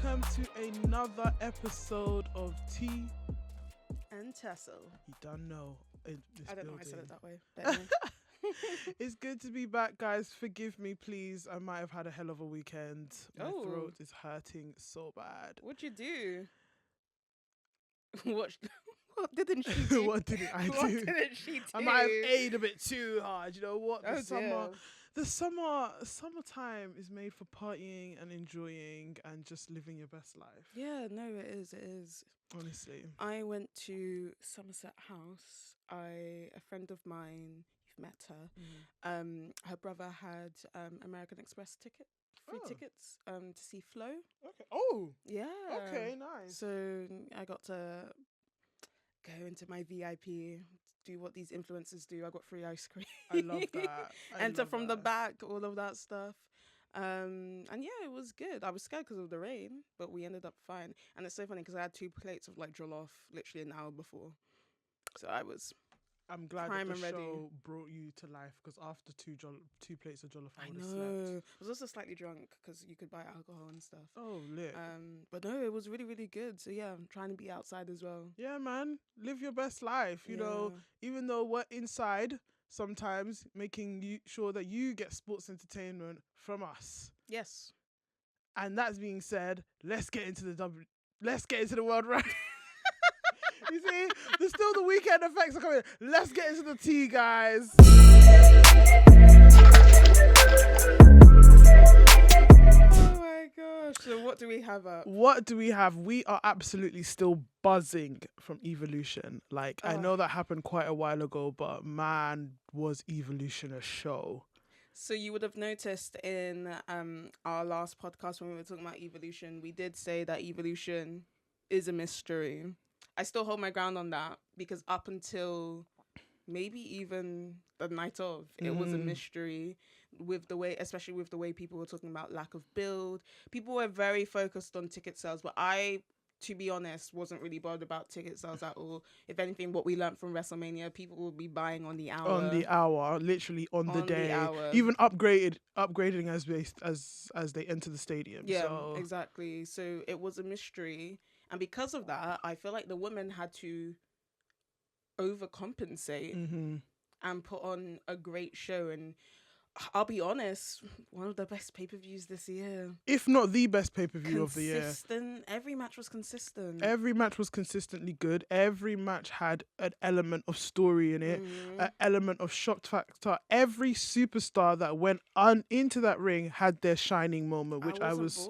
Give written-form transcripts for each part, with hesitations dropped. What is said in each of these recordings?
welcome to another episode of Tea and Tassel. You don't know. I don't know why I said it that way. But anyway. It's good to be back, guys. Forgive me, please. I might have had a hell of a weekend. My throat is hurting so bad. What'd you do? What didn't she do? What didn't I do? What didn't she do? I might have ate a bit too hard. You know what? The Summertime is made for partying and enjoying and just living your best life. Yeah, no, it is. It is. Honestly. I went to Somerset House. A friend of mine, you've met her. Mm. Her brother had American Express free tickets to see Flo. Okay. Oh. Yeah. Okay, nice. So I got to go into my VIP, do what these influencers do. I got free ice cream. I love that. Enter from the back, all of that stuff. And yeah, it was good. I was scared because of the rain, but we ended up fine. And it's so funny because I had 2 plates of like jollof literally an hour before. So I'm glad prime that the and ready. show brought you to life, because after two plates of jollof, I would have know. slept. I was also slightly drunk because you could buy alcohol and stuff. Oh, lit. But no, it was really, really good. So yeah, I'm trying to be outside as well. Yeah, man. Live your best life. You know, even though we're inside, sometimes making sure that you get sports entertainment from us. Yes. And that being said, let's get into the world right. You see, there's still the weekend effects are coming. Let's get into the tea, guys. Oh my gosh. So what do we have up? We are absolutely still buzzing from Evolution. Like, I know that happened quite a while ago, but man, was Evolution a show. So you would have noticed in our last podcast when we were talking about Evolution, we did say that Evolution is a mystery. I still hold my ground on that, because up until maybe even the night of, it was a mystery, especially with the way people were talking about lack of build. People were very focused on ticket sales, but I, to be honest, wasn't really bothered about ticket sales at all. If anything, what we learned from WrestleMania, people will be buying on the hour. On the hour, literally on the day. The hour. Even upgrading as they enter the stadium. Yeah, exactly. So it was a mystery. And because of that, I feel like the women had to overcompensate and put on a great show. And I'll be honest, one of the best pay-per-views this year. If not the best pay-per-view of the year. Consistent. Every match was consistent. Every match was consistently good. Every match had an element of story in it, an element of shock factor. Every superstar that went into that ring had their shining moment, which I was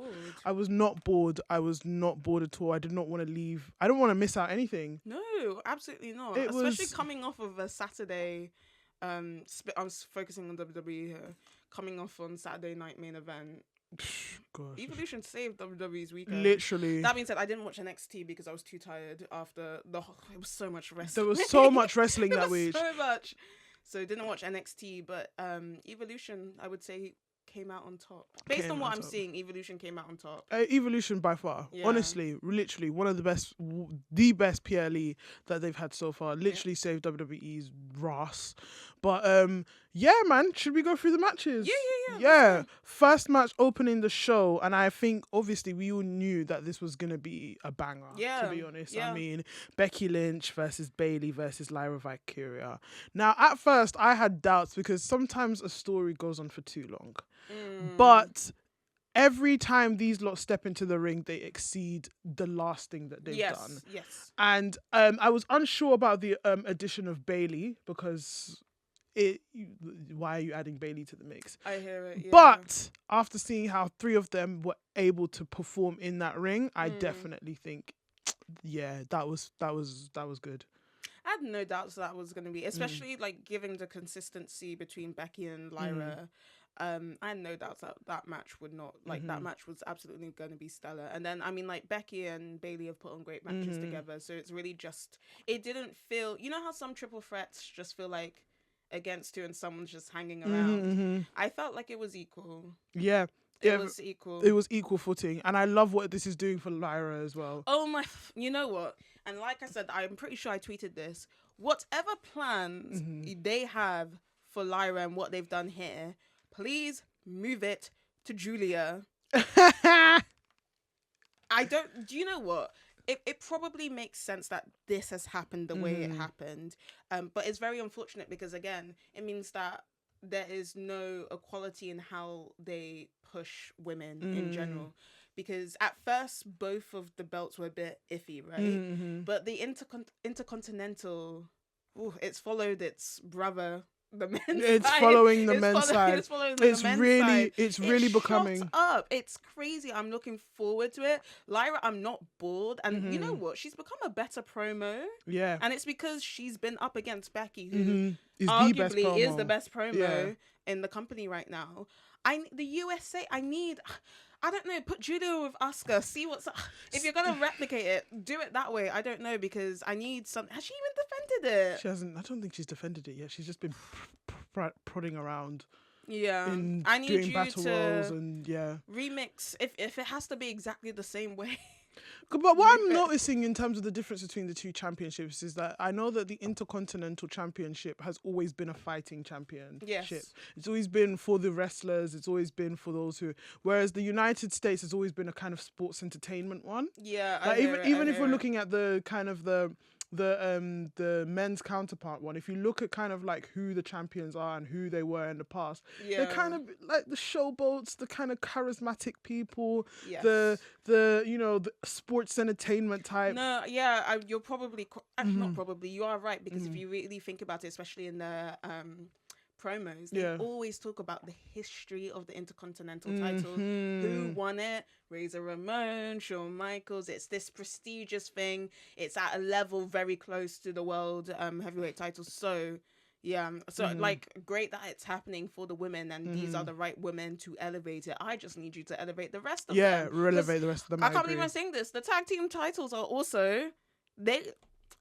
not bored. I was not bored at all. I did not want to leave. I don't want to miss out anything. No, absolutely not. Especially coming off of a Saturday. I was focusing on WWE here. Coming off on Saturday night main event. Gosh. Evolution saved WWE's weekend. Literally. That being said, I didn't watch NXT because I was too tired after it was so much wrestling. There was so much wrestling that week. So much. So didn't watch NXT, but Evolution, I would say, came out on top. Based on what I'm seeing, Evolution came out on top. Evolution by far. Yeah. Honestly, literally one of the best PLE that they've had so far. Literally saved WWE's Ross. But yeah, man, should we go through the matches? Yeah. First match opening the show, and I think obviously we all knew that this was gonna be a banger. Yeah. To be honest, I mean, Becky Lynch versus Bayley versus Lyra Valkyria. Now, at first, I had doubts because sometimes a story goes on for too long, but every time these lot step into the ring, they exceed the last thing that they've done. Yes. And I was unsure about the addition of Bayley, because why are you adding Bayley to the mix? I hear it. Yeah. But after seeing how 3 of them were able to perform in that ring, I definitely think, that was good. I had no doubts that was going to be, especially like giving the consistency between Becky and Lyra. I had no doubts that match would not, that match was absolutely going to be stellar. And then, I mean, like, Becky and Bayley have put on great matches together. So it's really just, it didn't feel, you know how some triple threats just feel like against 2 and someone's just hanging around? I felt like it was equal. Yeah. It was equal. It was equal footing. And I love what this is doing for Lyra as well. Oh my, you know what? And like I said, I'm pretty sure I tweeted this. Whatever plans they have for Lyra and what they've done here, please move it to Julia. Do you know what? It probably makes sense that this has happened the way it happened. But it's very unfortunate because, again, it means that there is no equality in how they push women in general. Because at first, both of the belts were a bit iffy, right? But the intercontinental, it's followed its brother. The men's It's side. following the men's side. It's following the men's side. It's really becoming shot up. It's crazy. I'm looking forward to it. Lyra, I'm not bored. And you know what? She's become a better promo. Yeah. And it's because she's been up against Becky, who is arguably is the best promo Yeah. in the company right now. The USA, I don't know, put Julia with Asuka, see what's up. If you're going to replicate it, do it that way. I don't know, because I need some. Has she even defended it? She hasn't. I don't think she's defended it yet. She's just been prodding around. Yeah. I need doing battle royals and remix, if it has to be exactly the same way. But what I'm noticing in terms of the difference between the two championships is that I know that the Intercontinental Championship has always been a fighting championship. Yes. It's always been for the wrestlers. It's always been for those who... Whereas the United States has always been a kind of sports entertainment one. Yeah, like even if we're looking at the kind of the men's counterpart one, if you look at kind of like who the champions are and who they were in the past, they're kind of like the showboats, the kind of charismatic people, the the sports entertainment type. No, yeah, you're probably not probably, you are right, because if you really think about it, especially in the promos, they always talk about the history of the Intercontinental title, who won it, Razor Ramon, Shawn Michaels. It's this prestigious thing. It's at a level very close to the world heavyweight title. So like, great that it's happening for the women, and these are the right women to elevate it. I just need you to elevate the rest of them. Yeah, elevate the rest of them. I can't believe I'm saying this. The tag team titles are also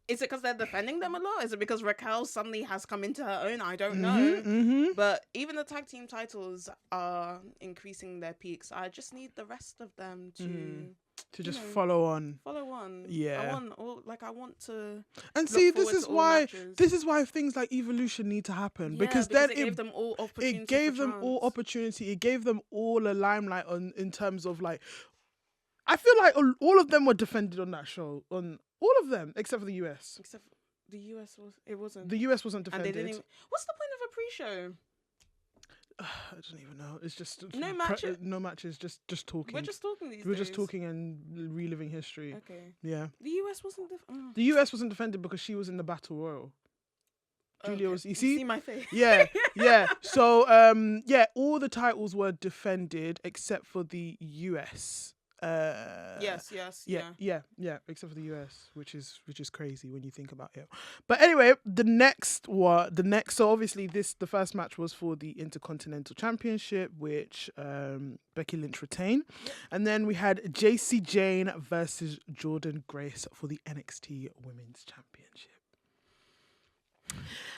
Is it because they're defending them a lot? Is it because Raquel suddenly has come into her own? I don't know. But even the tag team titles are increasing their peaks. I just need the rest of them to just follow on. Yeah. I want to. And see, this is why things like Evolution need to happen, because then it gave them all opportunity. It gave them all opportunity. It gave them all a limelight in terms of, like, I feel like all of them were defended on that show. On all of them, except for the US. Except the US wasn't. The US wasn't defended. And they didn't even, what's the point of a pre-show? I don't even know. It's just no matches. No matches. Just talking. We're just talking these days. We're just talking and reliving history. Okay. Yeah. The US wasn't. The US wasn't defended because she was in the Battle Royal. Julia was. You see my face. Yeah. So all the titles were defended except for the US. Yes. Yeah, except for the US, which is crazy when you think about it. But anyway, so obviously the first match was for the Intercontinental Championship, which Becky Lynch retained. Yep. And then we had JC Jane versus Jordan Grace for the NXT Women's Championship.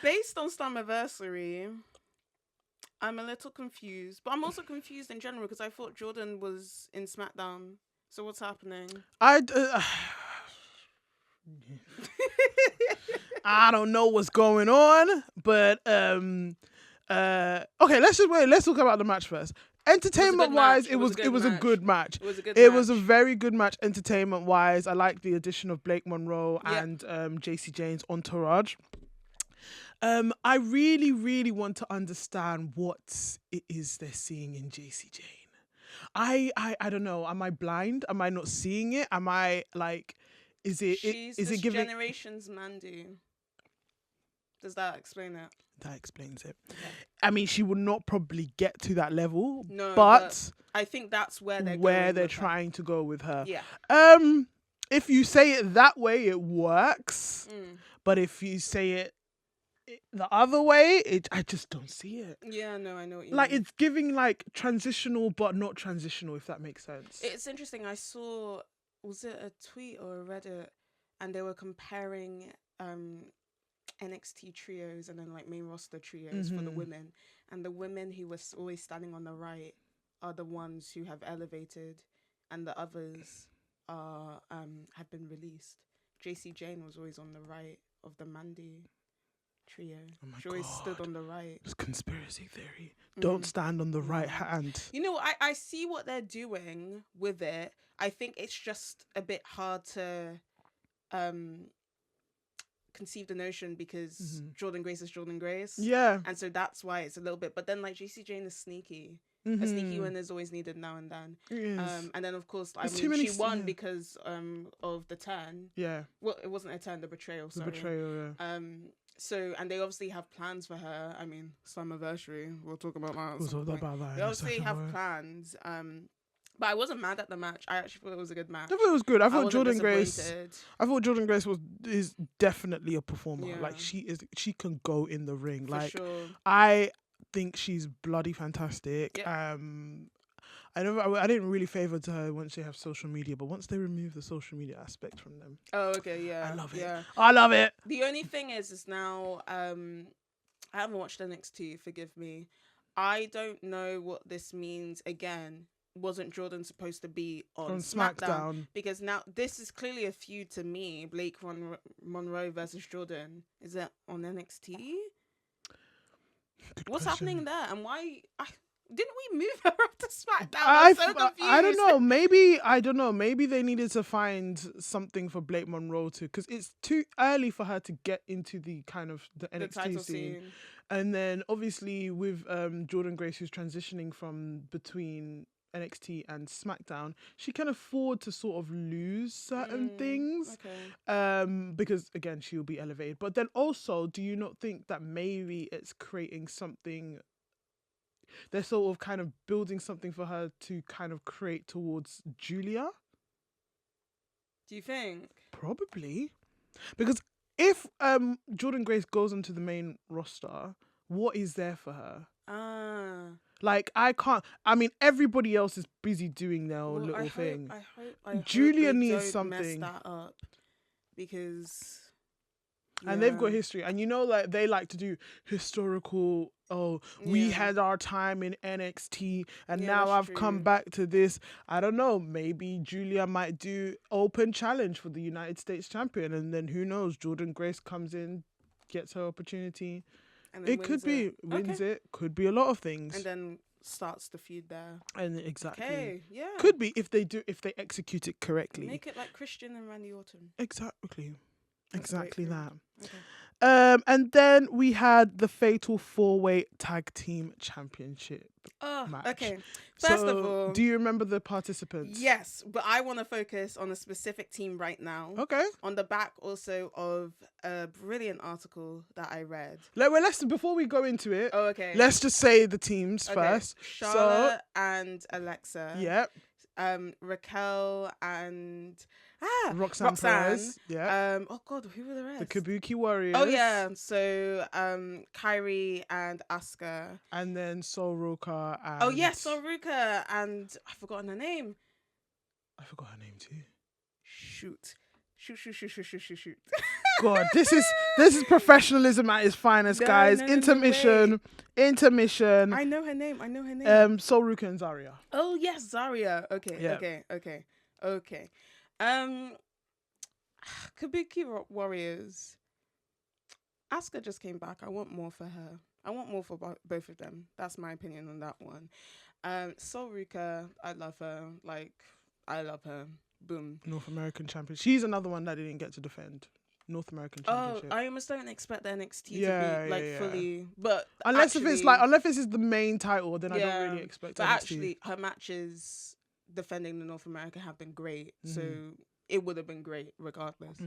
Based on Slammiversary, I'm a little confused, but I'm also confused in general because I thought Jordan was in SmackDown. So what's happening? I don't know what's going on, but okay, let's talk about the match first. Entertainment wise, it was a good match. It was a very good match entertainment wise. I like the addition of Blake Monroe and JC Jane's entourage. I really, really want to understand what it is they're seeing in JC Jane. I don't know. Am I blind? Am I not seeing it? Am I like? Is it giving generation's Mandy? Does that explain it? That explains it. Okay. I mean, she would not probably get to that level. No, but I think that's where they're trying to go with her. Yeah. If you say it that way, it works. But if you say it the other way, I just don't see it. Yeah, no, I know what you mean. It's giving like transitional but not transitional, if that makes sense. It's interesting. I saw, was it a tweet or a Reddit, and they were comparing NXT trios and then like main roster trios for the women, and the women who were always standing on the right are the ones who have elevated, and the others are have been released. JC Jane was always on the right of the Mandy trio. Oh my She always stood God. on the right. It's conspiracy theory. Don't stand on the right hand. You know, I see what they're doing with it. I think it's just a bit hard to conceive the notion because Jordan Grace is Jordan Grace. Yeah. And so that's why it's a little bit. But then, like, JC Jane is sneaky. A sneaky win is always needed now and then. And then, of course, she won because of the turn. Yeah. Well, it wasn't a turn, the betrayal, sorry. The betrayal, yeah. So, and they obviously have plans for her. I mean, Slammiversary, we'll talk about that. We'll talk about that. They obviously have plans. But I wasn't mad at the match. I actually thought it was a good match. I thought it was good. I thought Jordan Grace is definitely a performer. Yeah. Like she can go in the ring. For like sure. I think she's bloody fantastic. Yep. I didn't really favour to her once they have social media, but once they remove the social media aspect from them, oh okay, yeah, I love it. Yeah. I love it. The only thing is now I haven't watched NXT. Forgive me. I don't know what this means. Again, wasn't Jordan supposed to be on SmackDown? Because now this is clearly a feud to me. Blake Monroe versus Jordan. Is it on NXT? What's happening there? And why? Didn't we move her up to SmackDown? I'm so confused. I don't know. Maybe they needed to find something for Blake Monroe to, because it's too early for her to get into the kind of the NXT scene. And then obviously with Jordan Grace, who's transitioning from between NXT and SmackDown, she can afford to sort of lose certain things. Okay. Because again, she'll be elevated. But then also, do you not think that maybe it's creating something? They're sort of kind of building something for her to kind of create towards Julia. Do you think? Probably. Because if Jordan Grace goes onto the main roster, what is there for her? Like, everybody else is busy doing their little thing. I hope Julia they needs don't something. Mess that up because... And they've got history. And you know, like, they like to do historical, we had our time in NXT and now I've come back to this. I don't know. Maybe Julia might do open challenge for the United States champion. And then who knows? Jordan Grace comes in, gets her opportunity. And it could be, wins it. Could be a lot of things. And then starts the feud there. And exactly. Okay, yeah. Could be if they execute it correctly. Make it like Christian and Randy Orton. Exactly. That's exactly that. Okay. And then we had the Fatal 4-Way Tag Team Championship match. Okay. First of all, do you remember the participants? Yes, but I want to focus on a specific team right now. Okay. On the back also of a brilliant article that I read. Let's before we go into it. Oh, okay. Let's just say the teams first. Charlotte and Alexa. Yep. Raquel and Roxanne Perez. Yeah. Oh God, who were the rest? The Kabuki Warriors. Oh yeah. So Kyrie and Asuka. And then Soruka and Soruka and I've forgotten her name. I forgot her name too. Shoot. God, this is professionalism at its finest, guys. Intermission. I know her name. Soruka and Zarya. Oh yes, Zarya. Okay. Yeah. Okay. Kabuki Warriors. Asuka just came back. I want more for her. I want more for both of them. That's my opinion on that one. Soruka, I love her. Like, I love her. Boom. North American champion. She's another one that didn't get to defend North American Championship. I almost don't expect the NXT to be fully, but unless this is the main title, then I don't really expect. But NXT. Actually, her matches defending the North America have been great, so it would have been great regardless.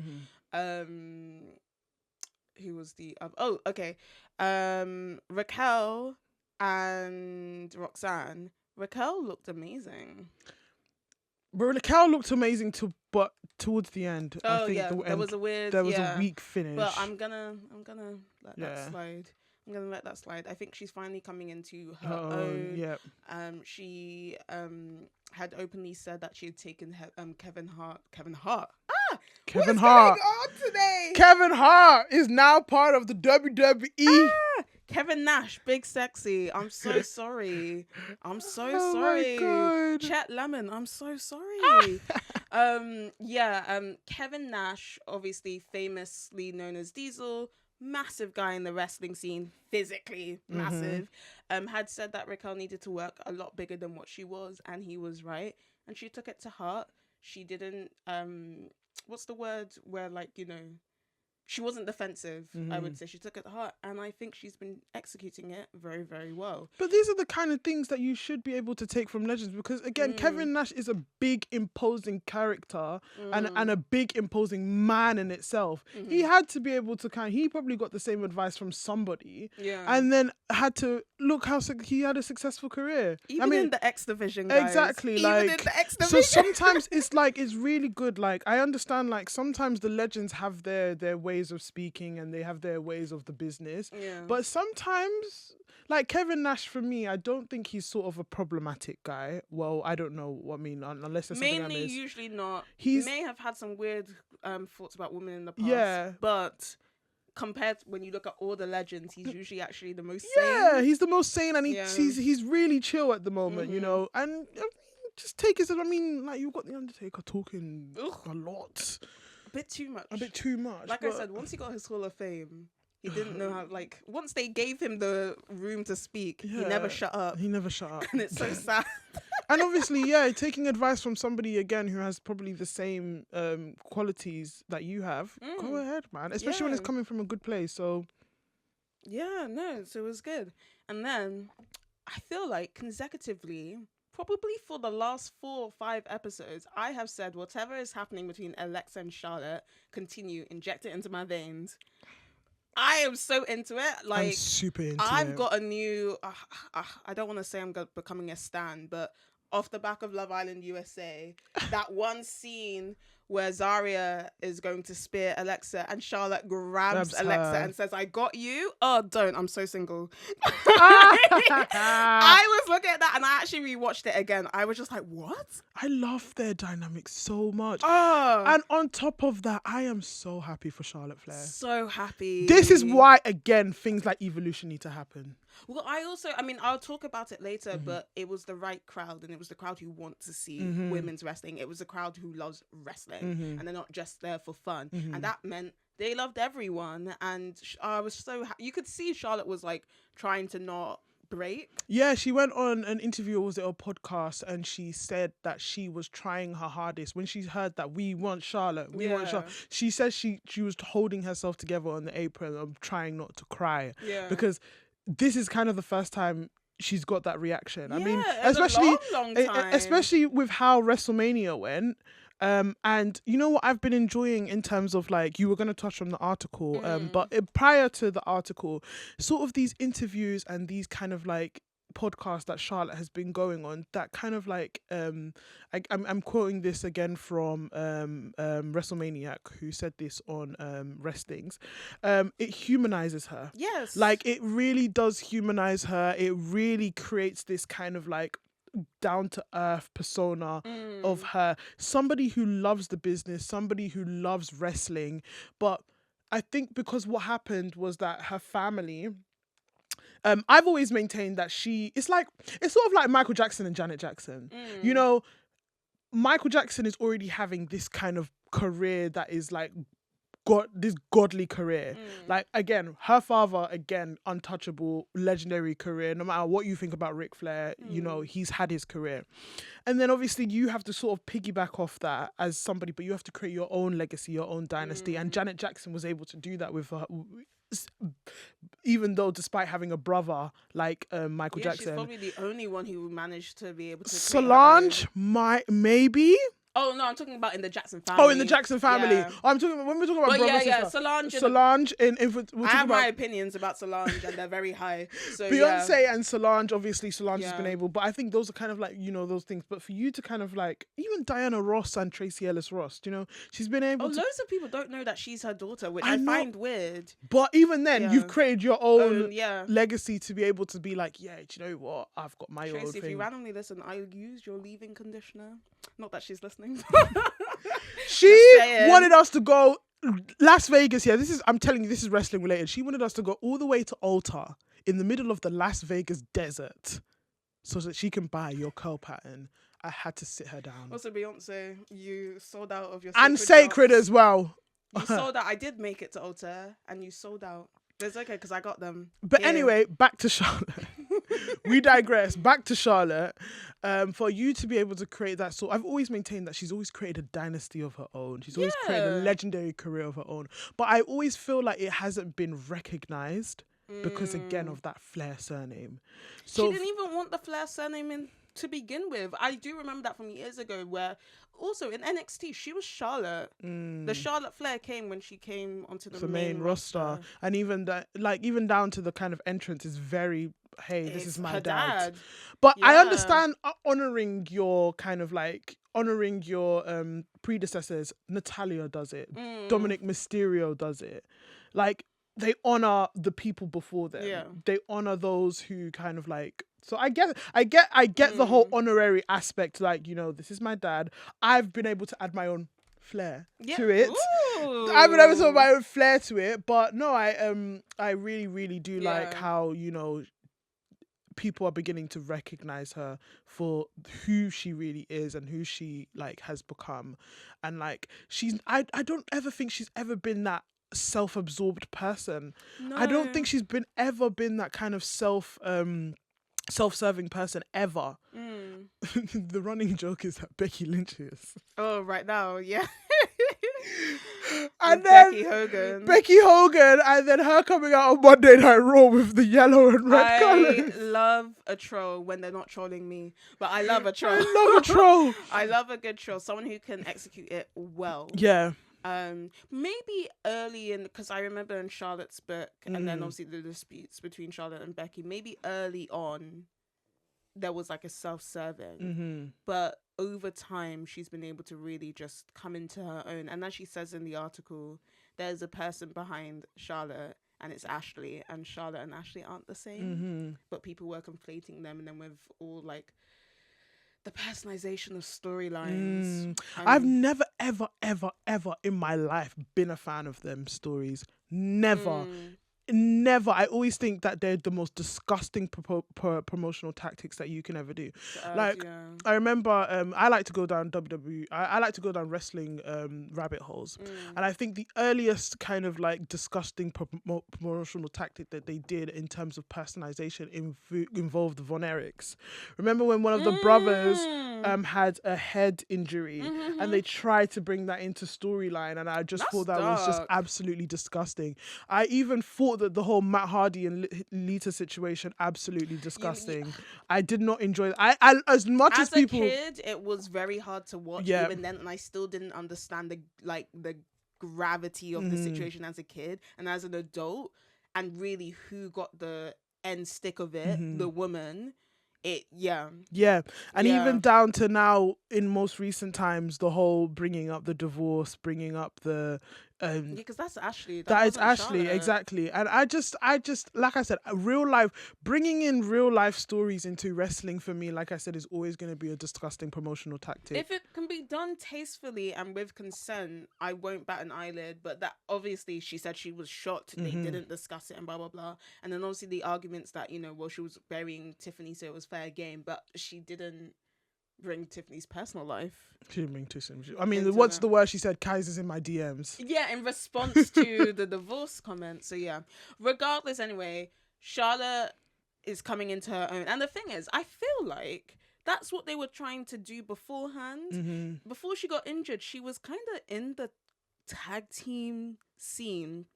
Who was the Raquel and Roxanne. Raquel looked amazing. But Raquel looked amazing but towards the end. I think there was a weak finish. But I'm gonna let that slide. I'm gonna let that slide. I think she's finally coming into her own. Yep. She had openly said that she had taken Kevin Hart. Kevin Hart. Kevin What's Hart. going on today? Kevin Hart is now part of the WWE. Kevin Nash, big sexy. I'm so sorry. I'm so sorry. My God. Chet Lemon, I'm so sorry. Kevin Nash, obviously famously known as Diesel, massive guy in the wrestling scene, physically massive, had said that Raquel needed to work a lot bigger than what she was, and he was right. And she took it to heart. She didn't, what's the word where, like, you know, she wasn't defensive, I would say. She took it to heart, and I think she's been executing it very, very well. But these are the kind of things that you should be able to take from legends, because again, Kevin Nash is a big imposing character and a big imposing man in itself. He had to be able to he probably got the same advice from somebody, and then had to look how he had a successful career. Even in the X division, guys. Exactly. Even like, in the X division. So sometimes it's like, it's really good. Like, I understand, like, sometimes the legends have their ways of speaking and they have their ways of the business. Yeah. But sometimes, like Kevin Nash, for me, I don't think he's sort of a problematic guy. Well, I don't know what I mean, unless there's something I missed. Usually not. He may have had some weird thoughts about women in the past. Yeah. But compared when you look at all the legends, he's usually actually the most sane. Yeah, he's the most sane, and he's really chill at the moment, you know. And just take it. I mean, like, you've got the Undertaker talking a lot. A bit too much. Like I said, once he got his Hall of Fame, he didn't know how, like, once they gave him the room to speak, he never shut up. And it's so sad. And obviously, taking advice from somebody, again, who has probably the same qualities that you have, go ahead, man. Especially when it's coming from a good place, so... Yeah, no, so it was good. And then, I feel like, consecutively... Probably for the last 4 or 5 episodes, I have said whatever is happening between Alexa and Charlotte, continue, inject it into my veins. I am so into it. Like, I'm super into it. I've got a new, I don't want to say I'm becoming a stan, but off the back of Love Island USA, that one scene where Zarya is going to spear Alexa and Charlotte grabs Alexa and says, "I got you." Oh, don't. I'm so single. I was looking at that and I actually rewatched it again. I was just like, what? I love their dynamic so much. And on top of that, I am so happy for Charlotte Flair. So happy. This is why, again, things like Evolution need to happen. Well, I'll talk about it later, but it was the right crowd, and it was the crowd who want to see women's wrestling. It was a crowd who loves wrestling, and they're not just there for fun. And that meant they loved everyone. And I was so you could see Charlotte was like trying to not break. Yeah, she went on an interview, or was it a podcast, and she said that she was trying her hardest when she heard that we want Charlotte. She said she was holding herself together on the apron and trying not to cry. Because this is kind of the first time she's got that reaction. I mean, especially with how WrestleMania went. And you know what I've been enjoying in terms of, like, you were going to touch on the article, but prior to the article, sort of these interviews and these kind of like podcast that Charlotte has been going on, that kind of like I'm quoting this again from WrestleManiac, who said this on Wrestlings. It humanizes her. Yes, like, it really does humanize her. It really creates this kind of like down to earth persona of her, somebody who loves the business, somebody who loves wrestling. But I think because what happened was that her family, I've always maintained that it's sort of like Michael Jackson and Janet Jackson. You know, Michael Jackson is already having this kind of career that is like this godly career. Like, again, her father, untouchable, legendary career. No matter what you think about Ric Flair, you know, he's had his career. And then obviously you have to sort of piggyback off that as somebody, but you have to create your own legacy, your own dynasty. And Janet Jackson was able to do that with her, even though despite having a brother like Michael Jackson. She's probably the only one who managed to be able to. Solange, maybe. Oh no, I'm talking about in the Jackson family. Oh, in the Jackson family. Yeah. I'm talking when we're talking about brothers. Solange. I have my opinions about Solange, and they're very high. So Beyonce and Solange, obviously Solange has been able, but I think those are kind of like, you know, those things. But for you to kind of like, even Diana Ross and Tracy Ellis Ross, you know, she's been able. Loads of people don't know that she's her daughter, which I find weird. But even then, you've created your own legacy to be able to be like, yeah, do you know what? I've got my own thing. If you randomly listen, I used your leave-in conditioner. Not that she's listening. She wanted us to go Las Vegas. Yeah, I'm telling you, this is wrestling related. She wanted us to go all the way to Ulta in the middle of the Las Vegas desert so that she can buy your curl pattern. I had to sit her down. Also, Beyonce, you sold out of your sacred as well. You sold out. I did make it to Ulta, and you sold out. But it's okay because I got them. But anyway, back to Charlotte. We digress. Back to Charlotte. For you to be able to create that I've always maintained that she's always created a dynasty of her own. She's always created a legendary career of her own. But I always feel like it hasn't been recognized because, again, of that Flair surname. So she didn't even want the Flair surname in to begin with. I do remember that from years ago, where also in NXT she was Charlotte. The Charlotte Flair came when she came onto the main roster, and even that, like, even down to the kind of entrance is very, hey, this is my dad. But I understand honoring your kind of like honoring your predecessors. Natalia does it. Dominic Mysterio does it. Like, they honor the people before them. Yeah. They honor those who kind of like. So I get the whole honorary aspect. Like, you know, this is my dad. I've been able to add my own flair to it. Ooh. I've been able to add my own flair to it. But no, I really, really do like how, you know, people are beginning to recognize her for who she really is and who she like has become. And like I don't ever think she's ever been that self-absorbed person. No. I don't think she's ever been that kind of self-serving person ever. The running joke is that Becky Lynch is. Oh, right now, yeah. And then Becky Hogan, and then her coming out on Monday Night Raw with the yellow and red colours. I love a troll when they're not trolling me, but I love a troll. I love a troll. I love a good troll, someone who can execute it well. Yeah. Maybe early in, because I remember in Charlotte's book, and then obviously the disputes between Charlotte and Becky, maybe early on there was like a self-serving, but over time she's been able to really just come into her own. And as she says in the article, there's a person behind Charlotte, and it's Ashley, and Charlotte and Ashley aren't the same, but people were conflating them, and then with all like the personalization of storylines. I've never, ever, ever, ever in my life been a fan of them stories. Never. Never. I always think that they're the most disgusting promotional tactics that you can ever do. I remember I like to go down WWE. I like to go down wrestling rabbit holes, and I think the earliest kind of like disgusting promotional tactic that they did in terms of personalization involved Von Erichs. Remember when one of the brothers had a head injury, and they tried to bring that into storyline, and I just thought that was just absolutely disgusting. I even thought that the whole Matt Hardy and Lita situation absolutely disgusting. I did not enjoy it. I as much as people. As a kid, it was very hard to watch even then, and I still didn't understand the gravity of the situation as a kid, and as an adult, and really who got the end stick of it, the woman. And even down to now in most recent times, the whole bringing up the divorce, bringing up the because that's Ashley. That is Ashley, Charlotte. Exactly. And I just like I said, real life, bringing in real life stories into wrestling for me, like I said, is always going to be a disgusting promotional tactic. If it can be done tastefully and with consent, I won't bat an eyelid. But that obviously, she said she was shocked. They didn't discuss it and blah blah blah. And then obviously the arguments that, you know, well, she was burying Tiffany, so it was fair game, but she didn't bring Tiffany's personal life. She didn't bring Tiffany. I mean, what's the word she said? Kaiser's in my DMs. Yeah, in response to the divorce comment. So yeah, regardless, anyway, Charlotte is coming into her own. And the thing is, I feel like that's what they were trying to do beforehand. Before she got injured, she was kind of in the tag team scene.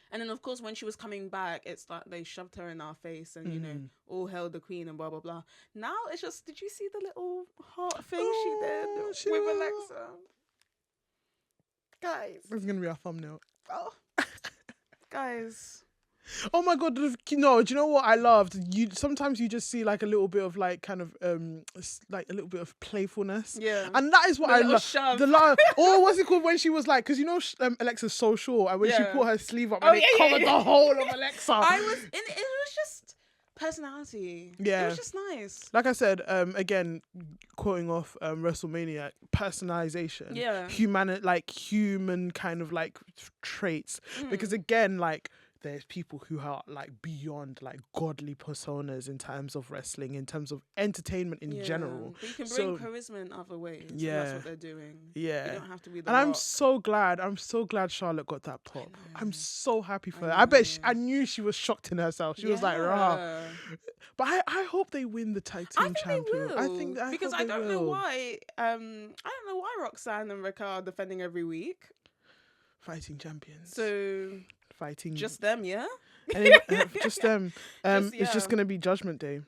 And then, of course, when she was coming back, it's like they shoved her in our face and, you know, all hail the queen and blah, blah, blah. Now it's just, did you see the little heart thing she did with Alexa? Guys. That's going to be our thumbnail. Oh. Guys. Oh my God, no, do you know what I loved? Sometimes you just see like a little bit of like kind of like a little bit of playfulness. Yeah. And that is what I love. Or what's it called when she was like, because you know Alexa's so short, and when she put her sleeve up and it covered the whole of Alexa. It was just personality. Yeah. It was just nice. Like I said, again, quoting off WrestleMania, personalization. Yeah. Human kind of like traits. Because again, like, there's people who are like beyond like godly personas in terms of wrestling, in terms of entertainment in general. But you can So bring charisma in other ways. And yeah, that's what they're doing. yeah. You don't have to be the and I'm Rock. so glad. I'm so glad Charlotte got that pop. I'm so happy for her. know. I bet I knew she was shocked in herself. She was like, rah. Yeah. But I hope they win the tag I team think champion. they will. Because hope I they don't know will. why. I don't know why Roxanne and Raquel are defending every week. Fighting champions. So Fighting. just them, yeah. And then, just them. It's just yeah. gonna be Judgment Day.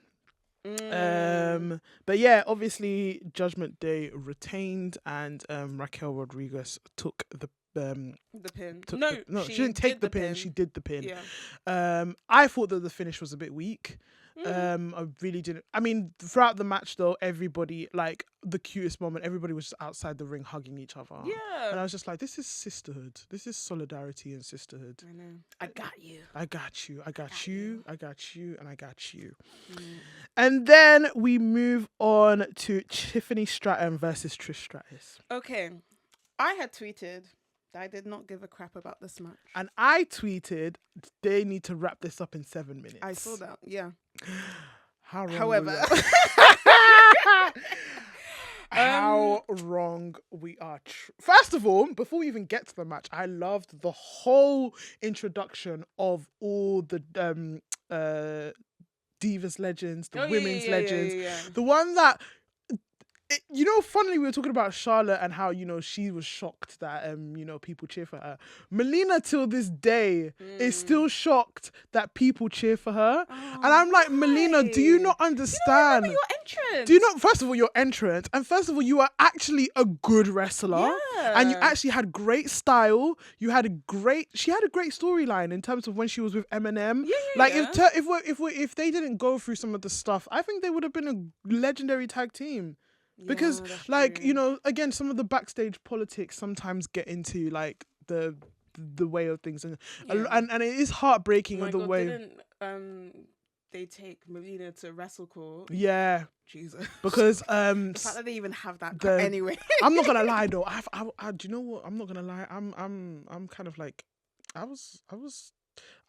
But yeah, obviously Judgment Day retained, and Raquel Rodriguez took the pin. She didn't take the pin. She did the pin. Yeah. I thought that the finish was a bit weak. I really didn't. I mean, throughout the match though, everybody, like the cutest moment, everybody was just outside the ring hugging each other. Yeah. And I was just like, this is sisterhood. This is solidarity and sisterhood. I know. I got you. I got you. I got you. I got you. And I got you. Mm. And then we move on to Tiffany Stratton versus Trish Stratus. Okay. I had tweeted that I did not give a crap about this match. And I tweeted, they need to wrap this up in 7 minutes. I saw that, yeah. However, how wrong we are. First of all, before we even get to the match, I loved the whole introduction of all the Divas legends, the women's legends. The one that, funnily, we were talking about Charlotte and how, she was shocked that, people cheer for her. Melina, till this day, is still shocked that people cheer for her. And I'm like, Melina, do you not understand? Your entrance. Do you not, first of all, your entrance, and first of all, you are actually a good wrestler. Yeah. And you actually had great style. She had a great storyline in terms of when she was with Eminem. If they didn't go through some of the stuff, I think they would have been a legendary tag team. Because, again, some of the backstage politics sometimes get into, like, the way of things. And it is heartbreaking in the way. Didn't they take Melina to Wrestle Court? Yeah. Jesus. Because... the fact that they even have that anyway. I'm not going to lie, though. Do you know what? I'm not going to lie. I'm kind of like...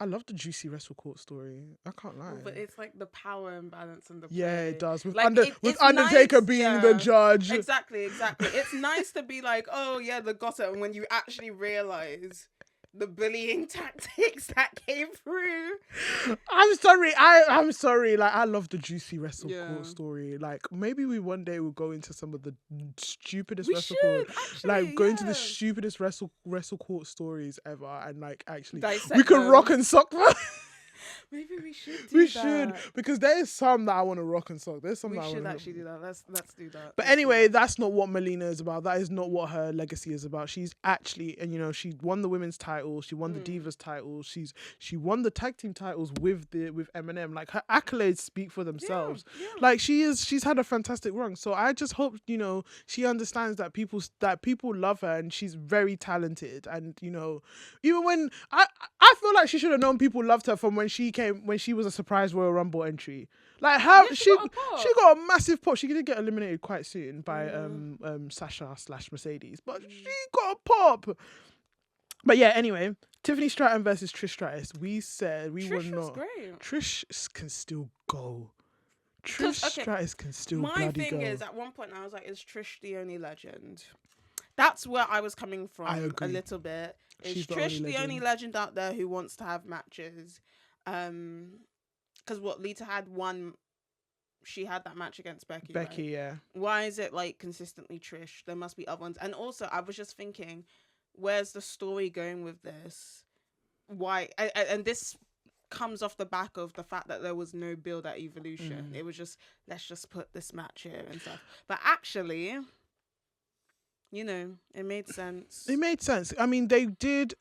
I love the juicy Wrestle Court story. I can't lie. But it's like the power imbalance and the play. Yeah, it does. With, like, with Undertaker nice, being the judge. Exactly. It's nice to be like, oh yeah, the gossip, and when you actually realise the bullying tactics that came through. I'm sorry. Like, I love the juicy Wrestle Court story. Like, maybe we one day will go into some of the stupidest Wrestle Court. Like, go into the stupidest Wrestle Court stories ever, and like actually we could rock and sock them. Maybe we should do that. We should, because there is some that I want to rock and sock. There's some that I should actually do that. Let's do that. But anyway, that's not what Melina is about. That is not what her legacy is about. She's actually, and she won the women's title. She won the Divas title. She won the tag team titles with Eminem. Like, her accolades speak for themselves. Yeah. Like, she's had a fantastic run. So I just hope, she understands that people love her, and she's very talented. And, even when I feel like she should have known people loved her from when she was a surprise Royal Rumble entry. Like, how she got a massive pop. She did get eliminated quite soon by Sasha / Mercedes, but she got a pop. But yeah, anyway, Tiffany Stratton versus Trish Stratus. We said we were not. Great. Trish can still go. Trish Stratus can still bloody go. My thing is, at one point I was like, is Trish the only legend? That's where I was coming from. I agree. A little bit. Is Trish the only legend out there who wants to have matches? Because Lita had one. She had that match against Becky. Right? Yeah. Why is it like consistently Trish? There must be other ones. And also, I was just thinking, where's the story going with this? Why? And this comes off the back of the fact that there was no build at Evolution. It was just, let's just put this match here and stuff. But actually, it made sense. It made sense. I mean, they did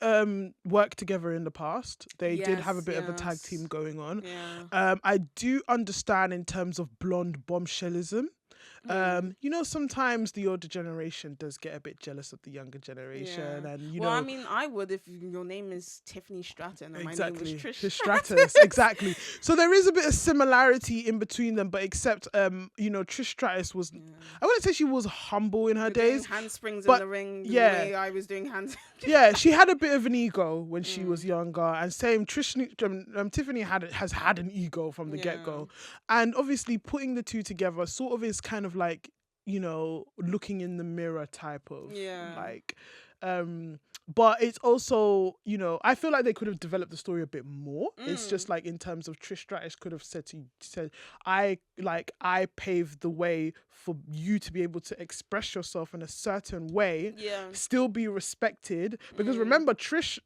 work together in the past. They did have a bit of a tag team going on. Yeah. I do understand in terms of blonde bombshellism. You know, sometimes the older generation does get a bit jealous of the younger generation, and you know. I mean, I would if your name is Tiffany Stratton and my name was Trish Stratus. Exactly. So there is a bit of similarity in between them, but except you know, Trish Stratus was. I wouldn't say she was humble in her days. Handsprings in the ring. The way I was doing hands. Yeah, she had a bit of an ego when she was younger, and same Tiffany has had an ego from the get go, and obviously putting the two together sort of is kind of like, you know, looking in the mirror type of like. But it's also, you know, I feel like they could have developed the story a bit more. It's just like in terms of Trish Stratus could have said I paved the way for you to be able to express yourself in a certain way, still be respected. Because remember, Trish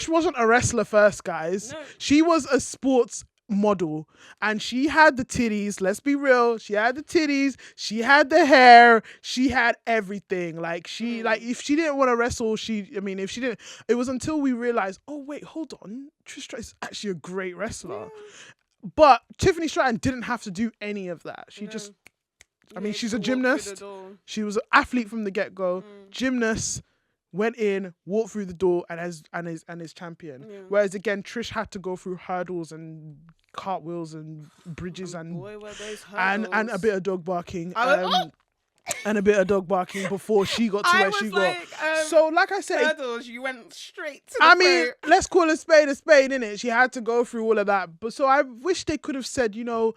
wasn't a wrestler first, guys. No. She was a sports model, and she had the titties, let's be real, she had the titties, she had the hair, she had everything. Like she like if she didn't want to wrestle, if she didn't, it was until we realized, oh wait, hold on, Trish Stratus is actually a great wrestler. But Tiffany Stratton didn't have to do any of that. She just she's a gymnast, she was an athlete from the get-go, gymnast, went in, walked through the door, and is champion. Whereas again, Trish had to go through hurdles and cartwheels and bridges and a bit of dog barking. And a bit of dog barking before she got to where she got. So, like I said, hurdles, you went straight to the mean, let's call a spade, innit? She had to go through all of that. But so I wish they could have said, you know,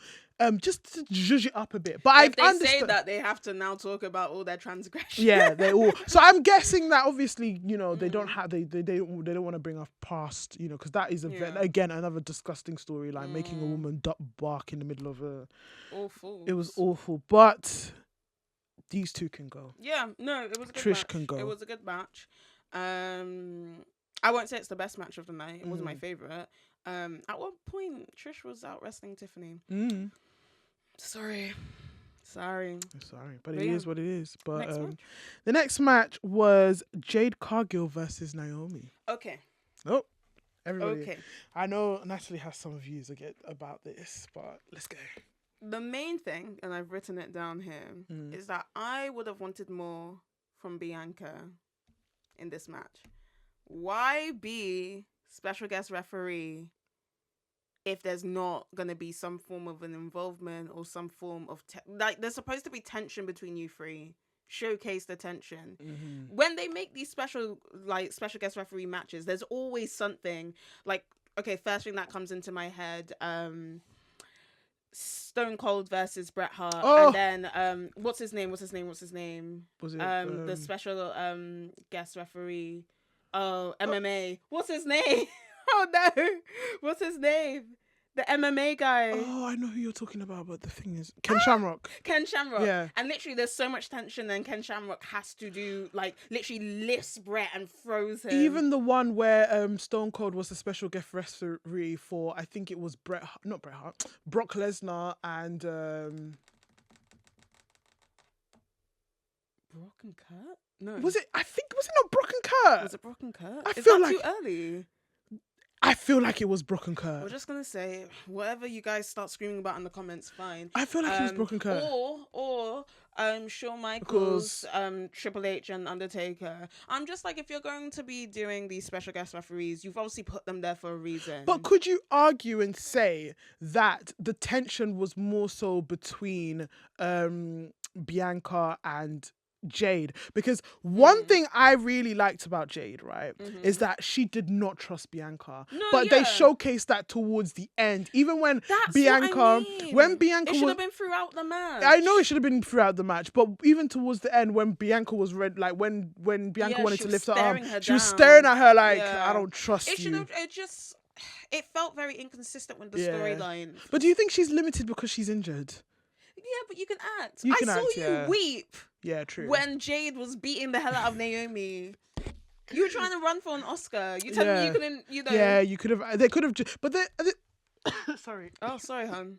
just to zhuzh it up a bit. But if they say that, they have to now talk about all their transgressions. Yeah, they all. So I'm guessing that obviously, you know, they don't have they don't want to bring up past, you know, because that is again another disgusting storyline, making a woman bark in the middle of a. Awful. It was awful, but these two can go. Yeah, no, it was a good Trish match. Can go. It was a good match. I won't say it's the best match of the night. It wasn't my favorite. At one point, Trish was out wrestling Tiffany. Sorry, but it is what it is. But the next match was Jade Cargill versus Naomi. Okay. Oh, everybody. Okay. I know Natalie has some views about this, but let's go. The main thing, and I've written it down here, is that I would have wanted more from Bianca in this match. Why be special guest referee if there's not going to be some form of an involvement or some form of there's supposed to be tension between you three? Showcase the tension. When they make these special guest referee matches, there's always something like, okay, first thing that comes into my head, Stone Cold versus Bret Hart, and then what's his name? Was it the special guest referee? Oh, MMA. What's his name? Oh no, what's his name? The MMA guy. Oh, I know who you're talking about, but the thing is, Ken Shamrock. Ken Shamrock. Yeah. And literally, there's so much tension, and Ken Shamrock has to do, like, literally lifts Bret and throws him. Even the one where Stone Cold was the special guest referee for, I think it was Brock Lesnar and Brock and Kurt? No. Was it not Brock and Kurt? Was it Brock and Kurt? I feel like too early? I feel like it was Brock and Kurt. We're just gonna say whatever you guys start screaming about in the comments, fine. I feel like it was Brock and Kurt. Or Shawn Michaels, Triple H and Undertaker. I'm just like, if you're going to be doing these special guest referees, you've obviously put them there for a reason. But could you argue and say that the tension was more so between Bianca and Jade? Because one thing I really liked about Jade, right, is that she did not trust Bianca. They showcased that towards the end. Even when Bianca it should have been throughout the match. I know it should have been throughout the match, but even towards the end, when Bianca was when Bianca wanted to lift her arm, she was staring at her like, I don't trust you. It felt very inconsistent with the storyline. But do you think she's limited because she's injured? Yeah, but you can act. I saw you weep. Yeah, true. When Jade was beating the hell out of Naomi. You were trying to run for an Oscar. You tell me you couldn't, you know. Yeah, you could have. They could have. But they sorry. Oh, sorry, hon.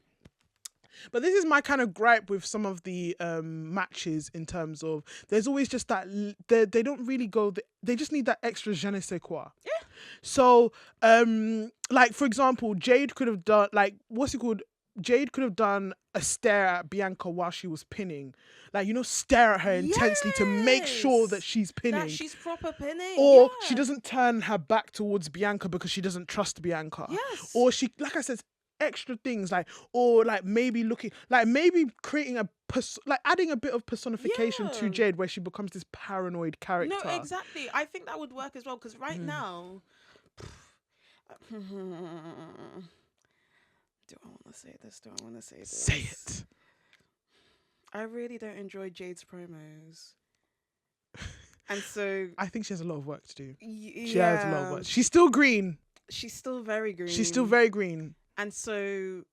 But this is my kind of gripe with some of the matches in terms of there's always just that they don't really go. They just need that extra je ne sais quoi. Yeah. So, like for example, Jade could have done like what's it called? Jade could have done a stare at Bianca while she was pinning, like, you know, stare at her intensely to make sure that she's pinning, that she's proper pinning, or she doesn't turn her back towards Bianca because she doesn't trust Bianca, yes, or she, like I said, extra things, like, or like maybe looking, like maybe creating like adding a bit of personification to Jade where she becomes this paranoid character. No, exactly. I think that would work as well, because right now, do I want to say this? Do I want to say this? Say it. I really don't enjoy Jade's promos. And so I think she has a lot of work to do. She has a lot of work. She's still green. She's still very green. She's still very green. And so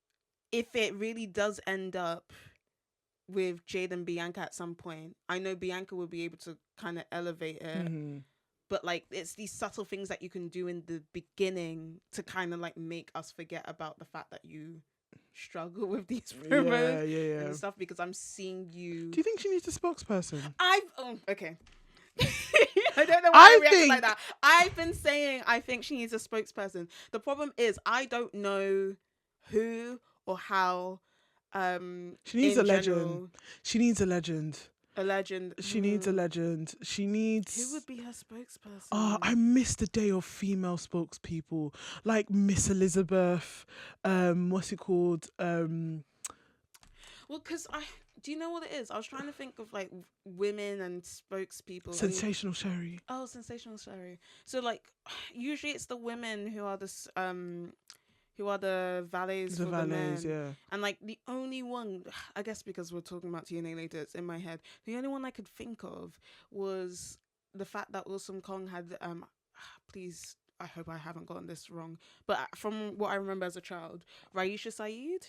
if it really does end up with Jade and Bianca at some point, I know Bianca will be able to kind of elevate it. Mm-hmm. But like, it's these subtle things that you can do in the beginning to kind of like make us forget about the fact that you struggle with these promos and stuff, because I'm seeing you. Do you think she needs a spokesperson? Okay. I don't know why I reacted like that. I've been saying I think she needs a spokesperson. The problem is I don't know who or how. She needs a legend. She needs a legend. A legend. She needs a legend. She needs. Who would be her spokesperson? I miss the day of female spokespeople, like Miss Elizabeth. What's it called? Well, because do you know what it is? I was trying to think of like women and spokespeople. Sensational Sherry. Oh, Sensational Sherry. So like, usually it's the women who are the valets for the men. Yeah. And like the only one, I guess because we're talking about TNA later, it's in my head. The only one I could think of was the fact that Wilson Kong had please, I hope I haven't gotten this wrong, but from what I remember as a child, Raisha Saeed.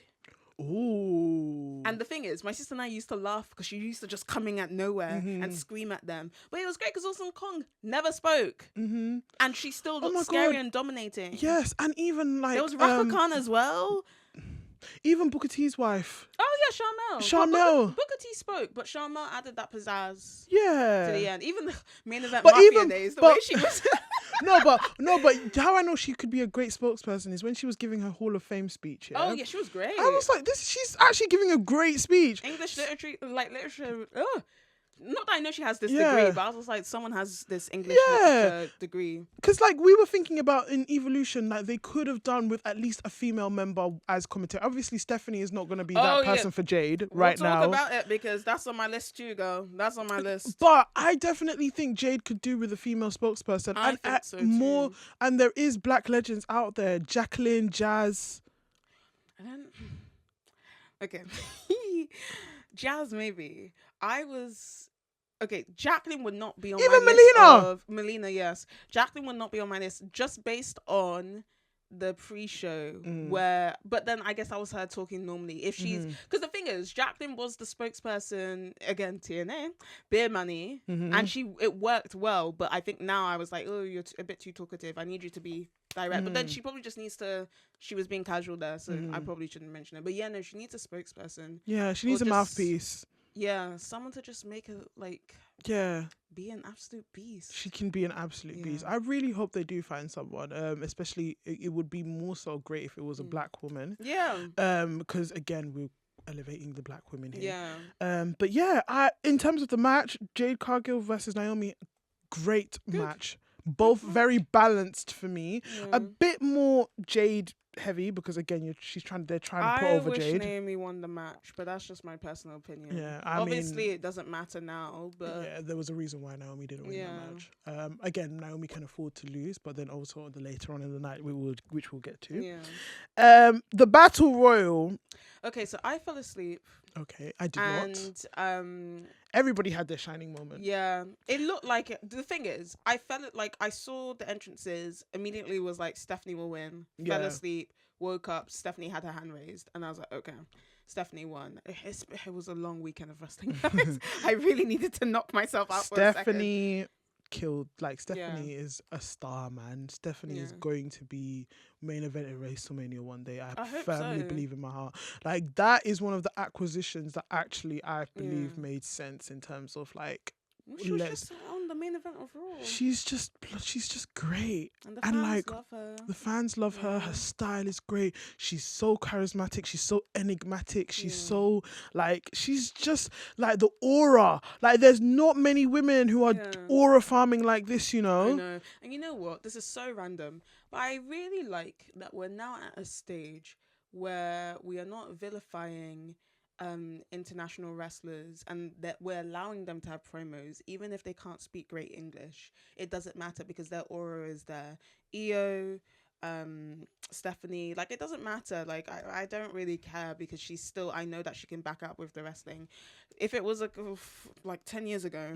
Ooh. And the thing is, my sister and I used to laugh because she used to just coming at nowhere and scream at them. But it was great because Wilson Kong never spoke. And she still looked scary and dominating. Yes, and even like... There was Raka Khan as well. Even Booker T's wife. Oh yeah, Charmel. Booker T spoke, but Charmel added that pizzazz. Yeah. To the end. Even the main event Mafia days, the way she was... No, but how I know she could be a great spokesperson is when she was giving her Hall of Fame speech. Yeah? Oh yeah, she was great. I was like, she's actually giving a great speech. English literature. Not that I know she has this degree, but I was just like, someone has this English literature degree. Because like we were thinking about in Evolution, like they could have done with at least a female member as commentator. Obviously, Stephanie is not going to be that person for Jade right now. We'll talk about it because that's on my list too, girl. That's on my list. But I definitely think Jade could do with a female spokesperson. I think so too. And there is black legends out there. Jacqueline, Jazz. Okay. Jazz, maybe. Jacqueline would not be on even my list. Melina, yes. Jacqueline would not be on my list just based on the pre-show but then I guess that was her talking normally. If she's, because the thing is, Jacqueline was the spokesperson, again, TNA, Beer Money, and it worked well, but I think now I was like, oh, you're a bit too talkative. I need you to be direct. But then she probably just needs to, she was being casual there, so I probably shouldn't mention it. But yeah, no, she needs a spokesperson. Yeah, she needs a mouthpiece. Yeah, someone to just make her like be an absolute beast. She can be an absolute beast. I really hope they do find someone. Especially it would be more so great if it was a black woman. Yeah. Because again, we're elevating the black women here. Yeah. But yeah, in terms of the match, Jade Cargill versus Naomi, great match. Both very balanced for me. A bit more Jade heavy because again they're trying to put over Jade. I wish Naomi won the match, but that's just my personal opinion. Yeah, obviously it doesn't matter now, but yeah, there was a reason why Naomi didn't win that match. Again, Naomi can afford to lose, but then also later on in the night which we'll get to. Yeah. The Battle Royal. Okay, so I fell asleep. Okay, I did not. Everybody had their shining moment. Yeah, it looked like it. The thing is, I felt it like I saw the entrances, immediately was like, Stephanie will win. Fell asleep, woke up, Stephanie had her hand raised, and I was like, okay, Stephanie won. It was a long weekend of wrestling. I really needed to knock myself out for a second. Stephanie killed. Like, Stephanie is a star, man. Stephanie is going to be main event at WrestleMania one day. I firmly believe in my heart. Like, that is one of the acquisitions that actually I believe made sense in terms of like. She was just on the main event of Raw. She's just great. And the And fans like love her. the fans love her. Her style is great. She's so charismatic. She's so enigmatic. She's so like she's just like the aura. Like there's not many women who are aura farming like this, you know. I know. And you know what? This is so random, but I really like that we're now at a stage where we are not vilifying international wrestlers, and that we're allowing them to have promos even if they can't speak great English. It doesn't matter because their aura is there. Io, Stephanie, like it doesn't matter. Like I don't really care because she's still, I know that she can back up with the wrestling. If it was like 10 years ago,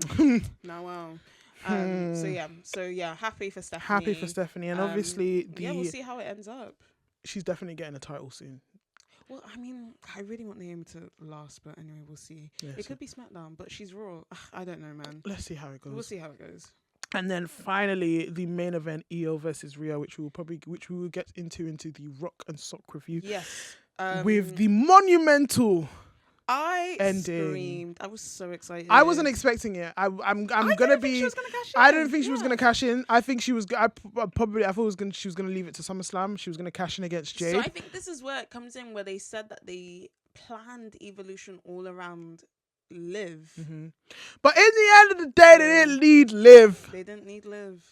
now wow. So yeah, happy for Stephanie. And obviously we'll see how it ends up. She's definitely getting a title soon. Well, I mean, I really want Naomi to last, but anyway, we'll see. It could be SmackDown, but she's Raw. I don't know, man. Let's see how it goes. We'll see how it goes. And then finally, the main event, Io versus Rhea, which we will get into the Rock and Sock review. Yes. With the monumental ending. Screamed. I was so excited. I wasn't expecting it. I didn't think she was gonna cash in. I think she was. I thought she was gonna leave it to SummerSlam. She was gonna cash in against Jade. So I think this is where it comes in, where they said that they planned Evolution all around Liv. Mm-hmm. But in the end of the day, they didn't need Liv. They didn't need Liv.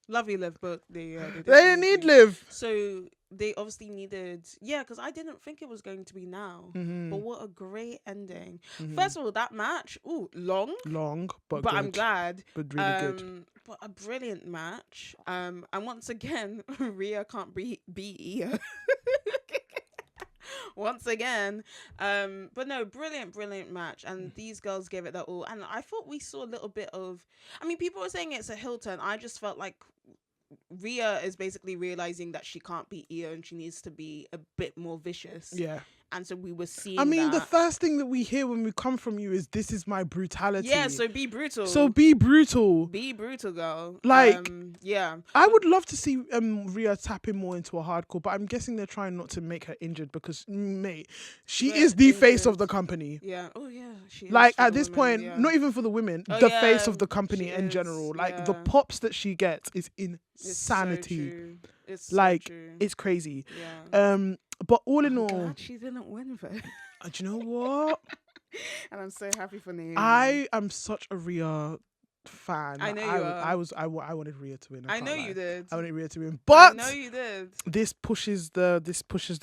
Love you, Liv, but they didn't need Liv. So they obviously needed, because I didn't think it was going to be now. Mm-hmm. But what a great ending. Mm-hmm. First of all, that match, long, but good. I'm glad. But really good. But a brilliant match. And once again, Rhea can't beat Io. Once again, but no, brilliant match, and these girls gave it their all. And I thought we saw a little bit of, I mean, people were saying it's a heel turn. I just felt like Rhea is basically realizing that she can't beat Io and she needs to be a bit more vicious. Yeah. And so we were seeing the first thing that we hear when we come from you is, this is my brutality. Yeah, so be brutal. Be brutal. Be brutal, girl. Like, I would love to see Rhea tapping more into a hardcore, but I'm guessing they're trying not to make her injured because, mate, she is the face of the company. Yeah. Oh, yeah. She is like, at this point, not even for the women, the face of the company in is, general. Like, the pops that she gets is insanity. It's it's crazy. Yeah. But all in all, glad she didn't win though. Do you know what? And I'm so happy for Naomi. I am such a Rhea fan. I know you are. I wanted Rhea to win. I know you did. I wanted Rhea to win, but I know you did. This pushes the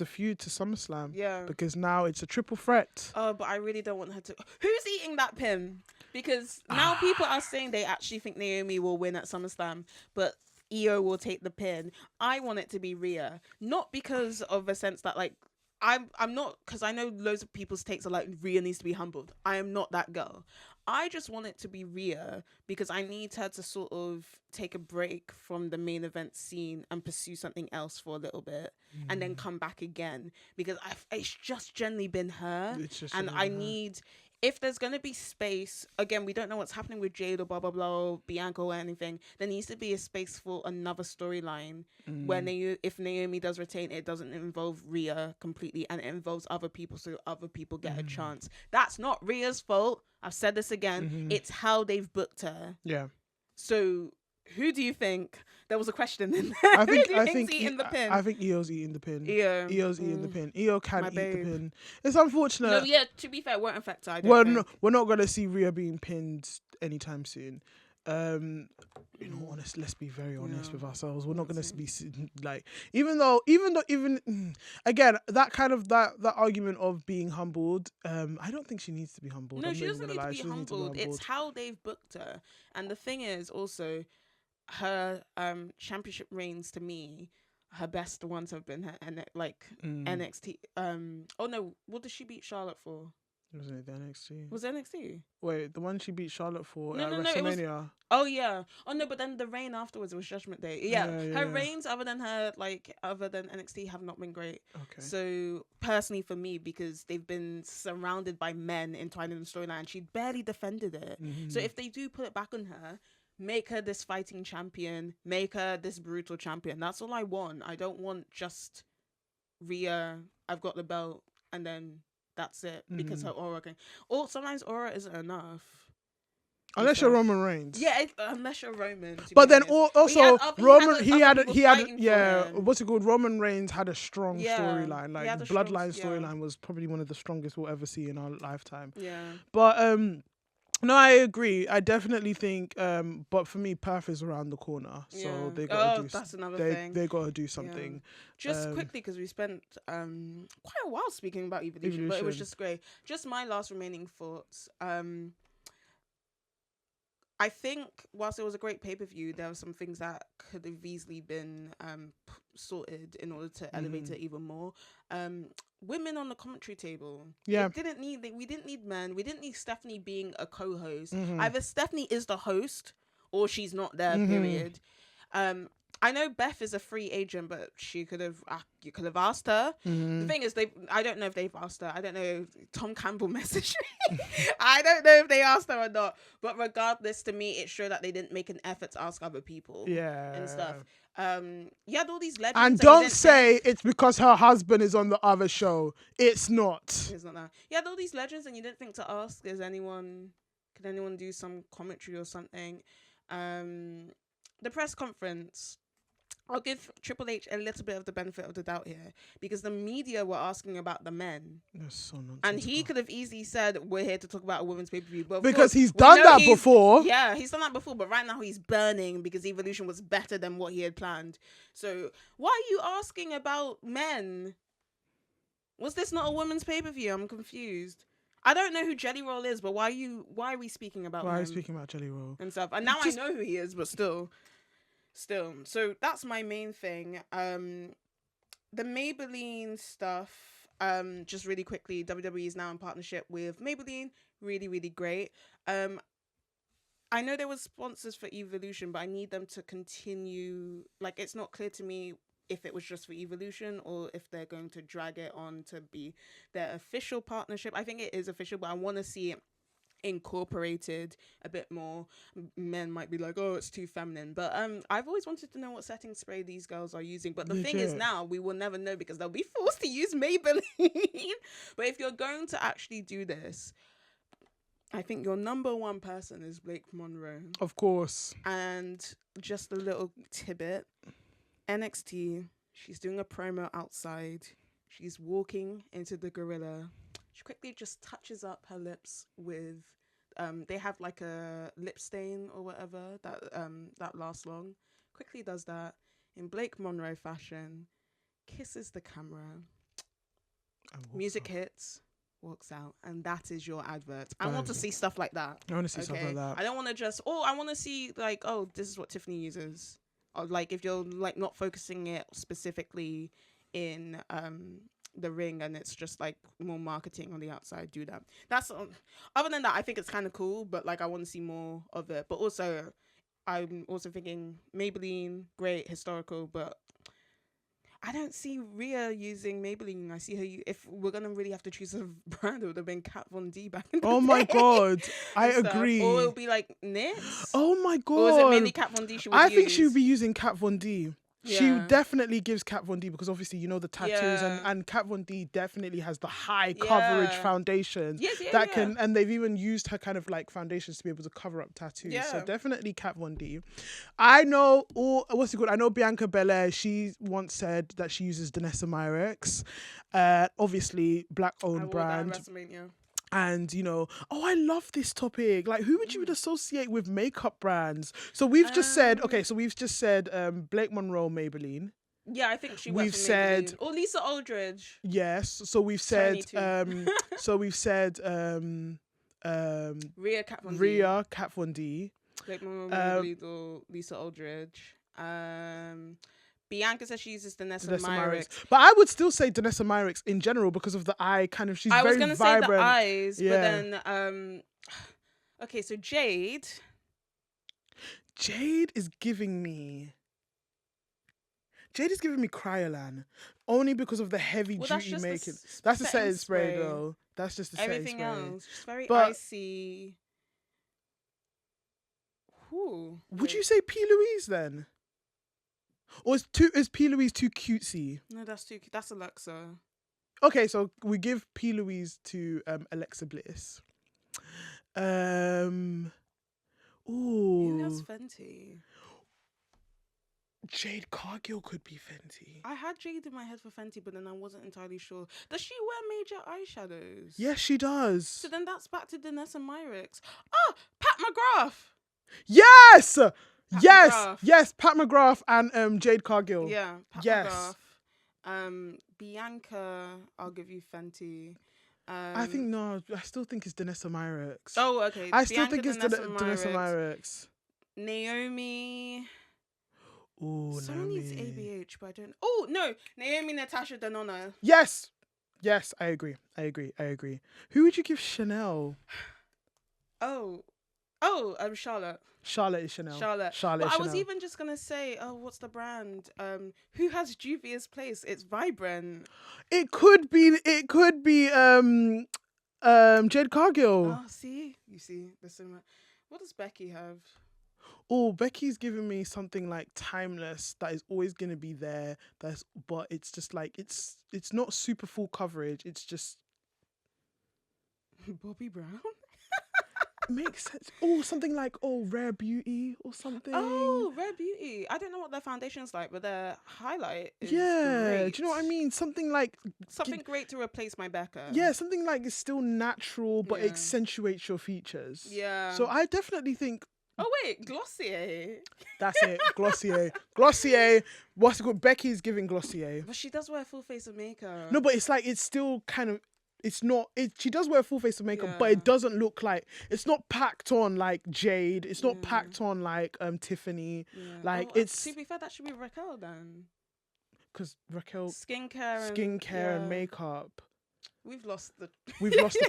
feud to SummerSlam. Yeah, because now it's a triple threat. Oh, but I really don't want her to. Who's eating that pin? Because now people are saying they actually think Naomi will win at SummerSlam, but Io will take the pin. I want it to be Rhea, not because of a sense that like I'm not, because I know loads of people's takes are like Rhea needs to be humbled. I am not that girl. I just want it to be Rhea because I need her to sort of take a break from the main event scene and pursue something else for a little bit and then come back again, because it's just generally been her, and I need. If there's going to be space, again, we don't know what's happening with Jade or blah, blah, blah, or Bianca or anything. There needs to be a space for another storyline where if Naomi does retain, it doesn't involve Rhea completely and it involves other people so other people get a chance. That's not Rhea's fault. I've said this again. It's how they've booked her. Yeah. So who do you think? There was a question in there. I think eating the pin. I think Io's eating the pin. Io's eating the pin. Io can eat the pin. It's unfortunate. No, yeah. To be fair, it won't affect her. We're not gonna see Rhea being pinned anytime soon. Honest. Let's be very honest with ourselves. We're not gonna be like, even though again, that kind of that argument of being humbled. I don't think she needs to be humbled. No, she doesn't need to be humbled. It's how they've booked her, and the thing is also, her championship reigns, to me, her best ones have been her NXT. Oh no, what did she beat Charlotte for? Wasn't it the NXT? Was it NXT? Wait, the one she beat Charlotte for at No, WrestleMania. Oh yeah. Oh no, but then the reign afterwards was Judgment Day. Yeah, her reigns other than NXT have not been great. Okay. So personally for me, because they've been surrounded by men entwined in the storyline, she barely defended it. So if they do put it back on her, make her this fighting champion, make her this brutal champion. That's all I want. I don't want just Rhea, I've got the belt, and then that's it, because her aura can. Or sometimes aura isn't enough. Unless you're Roman Reigns. Yeah, unless you're Roman. But then also Roman, he had what's it called? Roman Reigns had a strong storyline. Like the bloodline storyline was probably one of the strongest we'll ever see in our lifetime. Yeah. But no, I agree. I definitely think but for me, Perth is around the corner. So they gotta do that's another thing. They gotta do something. Yeah. Just quickly, because we spent quite a while speaking about Evolution, but it was just great. Just my last remaining thoughts. I think whilst it was a great pay-per-view, there were some things that could have easily been sorted in order to elevate it even more. Women on the commentary table. Yeah. We didn't need men. We didn't need Stephanie being a co-host. Either Stephanie is the host or she's not there, period. I know Beth is a free agent, but you could have asked her. The thing is, I don't know if they've asked her. I don't know. Tom Campbell messaged me. I don't know if they asked her or not. But regardless, to me, it showed that they didn't make an effort to ask other people. Yeah. And stuff. You had all these legends. And don't say it's because her husband is on the other show. It's not. It's not that. You had all these legends, and you didn't think to ask, could anyone do some commentary or something? The press conference. I'll give Triple H a little bit of the benefit of the doubt here, because the media were asking about the men. That's so nonsensical. And he could have easily said, we're here to talk about a women's pay-per-view. But because he's done that before. Yeah, he's done that before. But right now he's burning because Evolution was better than what he had planned. So why are you asking about men? Was this not a women's pay-per-view? I'm confused. I don't know who Jelly Roll is, but why are we speaking about him? Why are we speaking about Jelly Roll? And stuff. And now I know who he is, but still. So that's my main thing. The Maybelline stuff, just really quickly, WWE is now in partnership with Maybelline. Really, really great. I know there was sponsors for Evolution, but I need them to continue. Like, it's not clear to me if it was just for Evolution or if they're going to drag it on to be their official partnership. I think it is official, but I want to see it incorporated a bit more. Men might be like, oh, it's too feminine, but I've always wanted to know what setting spray these girls are using, but the thing is, now we will never know because they'll be forced to use Maybelline. But if you're going to actually do this, I think your number one person is Blake Monroe, of course. And just a little tidbit, NXT, she's doing a promo outside, she's walking into the gorilla. She quickly just touches up her lips with, they have like a lip stain or whatever that lasts long. Quickly does that in Blake Monroe fashion, kisses the camera, music hits, walks out, and that is your advert. I want to see stuff like that. I want to see stuff like that. I don't want to just, I want to see like, this is what Tiffany uses. Or like if you're like not focusing it specifically in the ring and it's just like more marketing on the outside, do that. That's other than that, I think it's kind of cool, but like I want to see more of it. But also I'm also thinking Maybelline, great, historical, but I don't see Rhea using Maybelline. I see her if we're gonna really have to choose a brand, it would have been Kat Von D back in the day. My god, I agree. Or it'll be like NYX. Oh my god. Or is it mainly Kat Von D she would use? I think she would be using Kat Von D. Yeah. She definitely gives Kat Von D because obviously you know the tattoos and Kat Von D definitely has the high coverage foundations that can, and they've even used her kind of like foundations to be able to cover up tattoos. So definitely Kat Von D. I know I know Bianca Belair, she once said that she uses Danessa Myricks. Obviously black owned brand. And you know, I love this topic. Like, who would you associate with makeup brands? So we've just said, Blake Monroe, Maybelline. Yeah, I think she. We've said, or Lisa Aldridge. Yes. So we've said, Rhea, Kat Von D. Blake Monroe, Maybelline, or Lisa Aldridge. Bianca says she uses Danessa Myricks. But I would still say Danessa Myricks in general because of the eye kind of, she's very vibrant. I was going to say the eyes, but then, okay, so Jade is giving me Cryolan only because of the heavy duty making. That's the setting spray though. That's just the setting spray. Everything else, just very icy. Would you say P. Louise then? Or is P. Louise too cutesy? No, that's too cute. That's Alexa. Okay, so we give P. Louise to Alexa Bliss. Who has Ooh. Fenty? Jade Cargill could be Fenty. I had Jade in my head for Fenty, but then I wasn't entirely sure. Does she wear major eyeshadows? Yes, she does. So then that's back to Danessa Myricks. Oh, Pat McGrath. Yes! Yes! McGrath. Yes, Pat McGrath and Jade Cargill. Yeah, Pat Yes. McGrath. Bianca, I'll give you Fenty. I think, no, I still think it's Danessa Myricks. Oh, okay. I still Bianca, think it's Danessa Myricks. Naomi. Ooh, Someone needs Naomi. ABH, but I don't. Oh, no. Naomi Natasha Denona. Yes! Yes, I agree. Who would you give Chanel? Oh, Charlotte. Charlotte is Chanel. Charlotte. Charlotte But is I Chanel. was even just gonna say, what's the brand? Who has Juvia's Place? It's Vibrant. It could be Jade Cargill. Oh, see, you see, there's so much. What does Becky have? Oh, Becky's giving me something like timeless that is always gonna be there. But it's just like it's not super full coverage. It's just Bobbi Brown. makes sense. Oh, something like Rare Beauty or something. Oh, Rare Beauty. I don't know what their foundation's like, but their highlight is yeah. great. Do you know what I mean? Something like Something great to replace my Becca. yeah, something like it's still natural but Yeah. accentuates your features. Yeah. So I definitely think Oh wait, Glossier. that's it. Glossier. What's it called? Becky's giving Glossier. But she does wear full face of makeup. No, but it's like it's still kind of. It's not. She does wear full face of makeup, but Yeah. it doesn't look like it's not packed on like Jade. It's not packed on like Tiffany. Yeah. Like Oh, it's to be fair, that should be Raquel then. because Raquel Skincare and yeah. makeup. We've lost the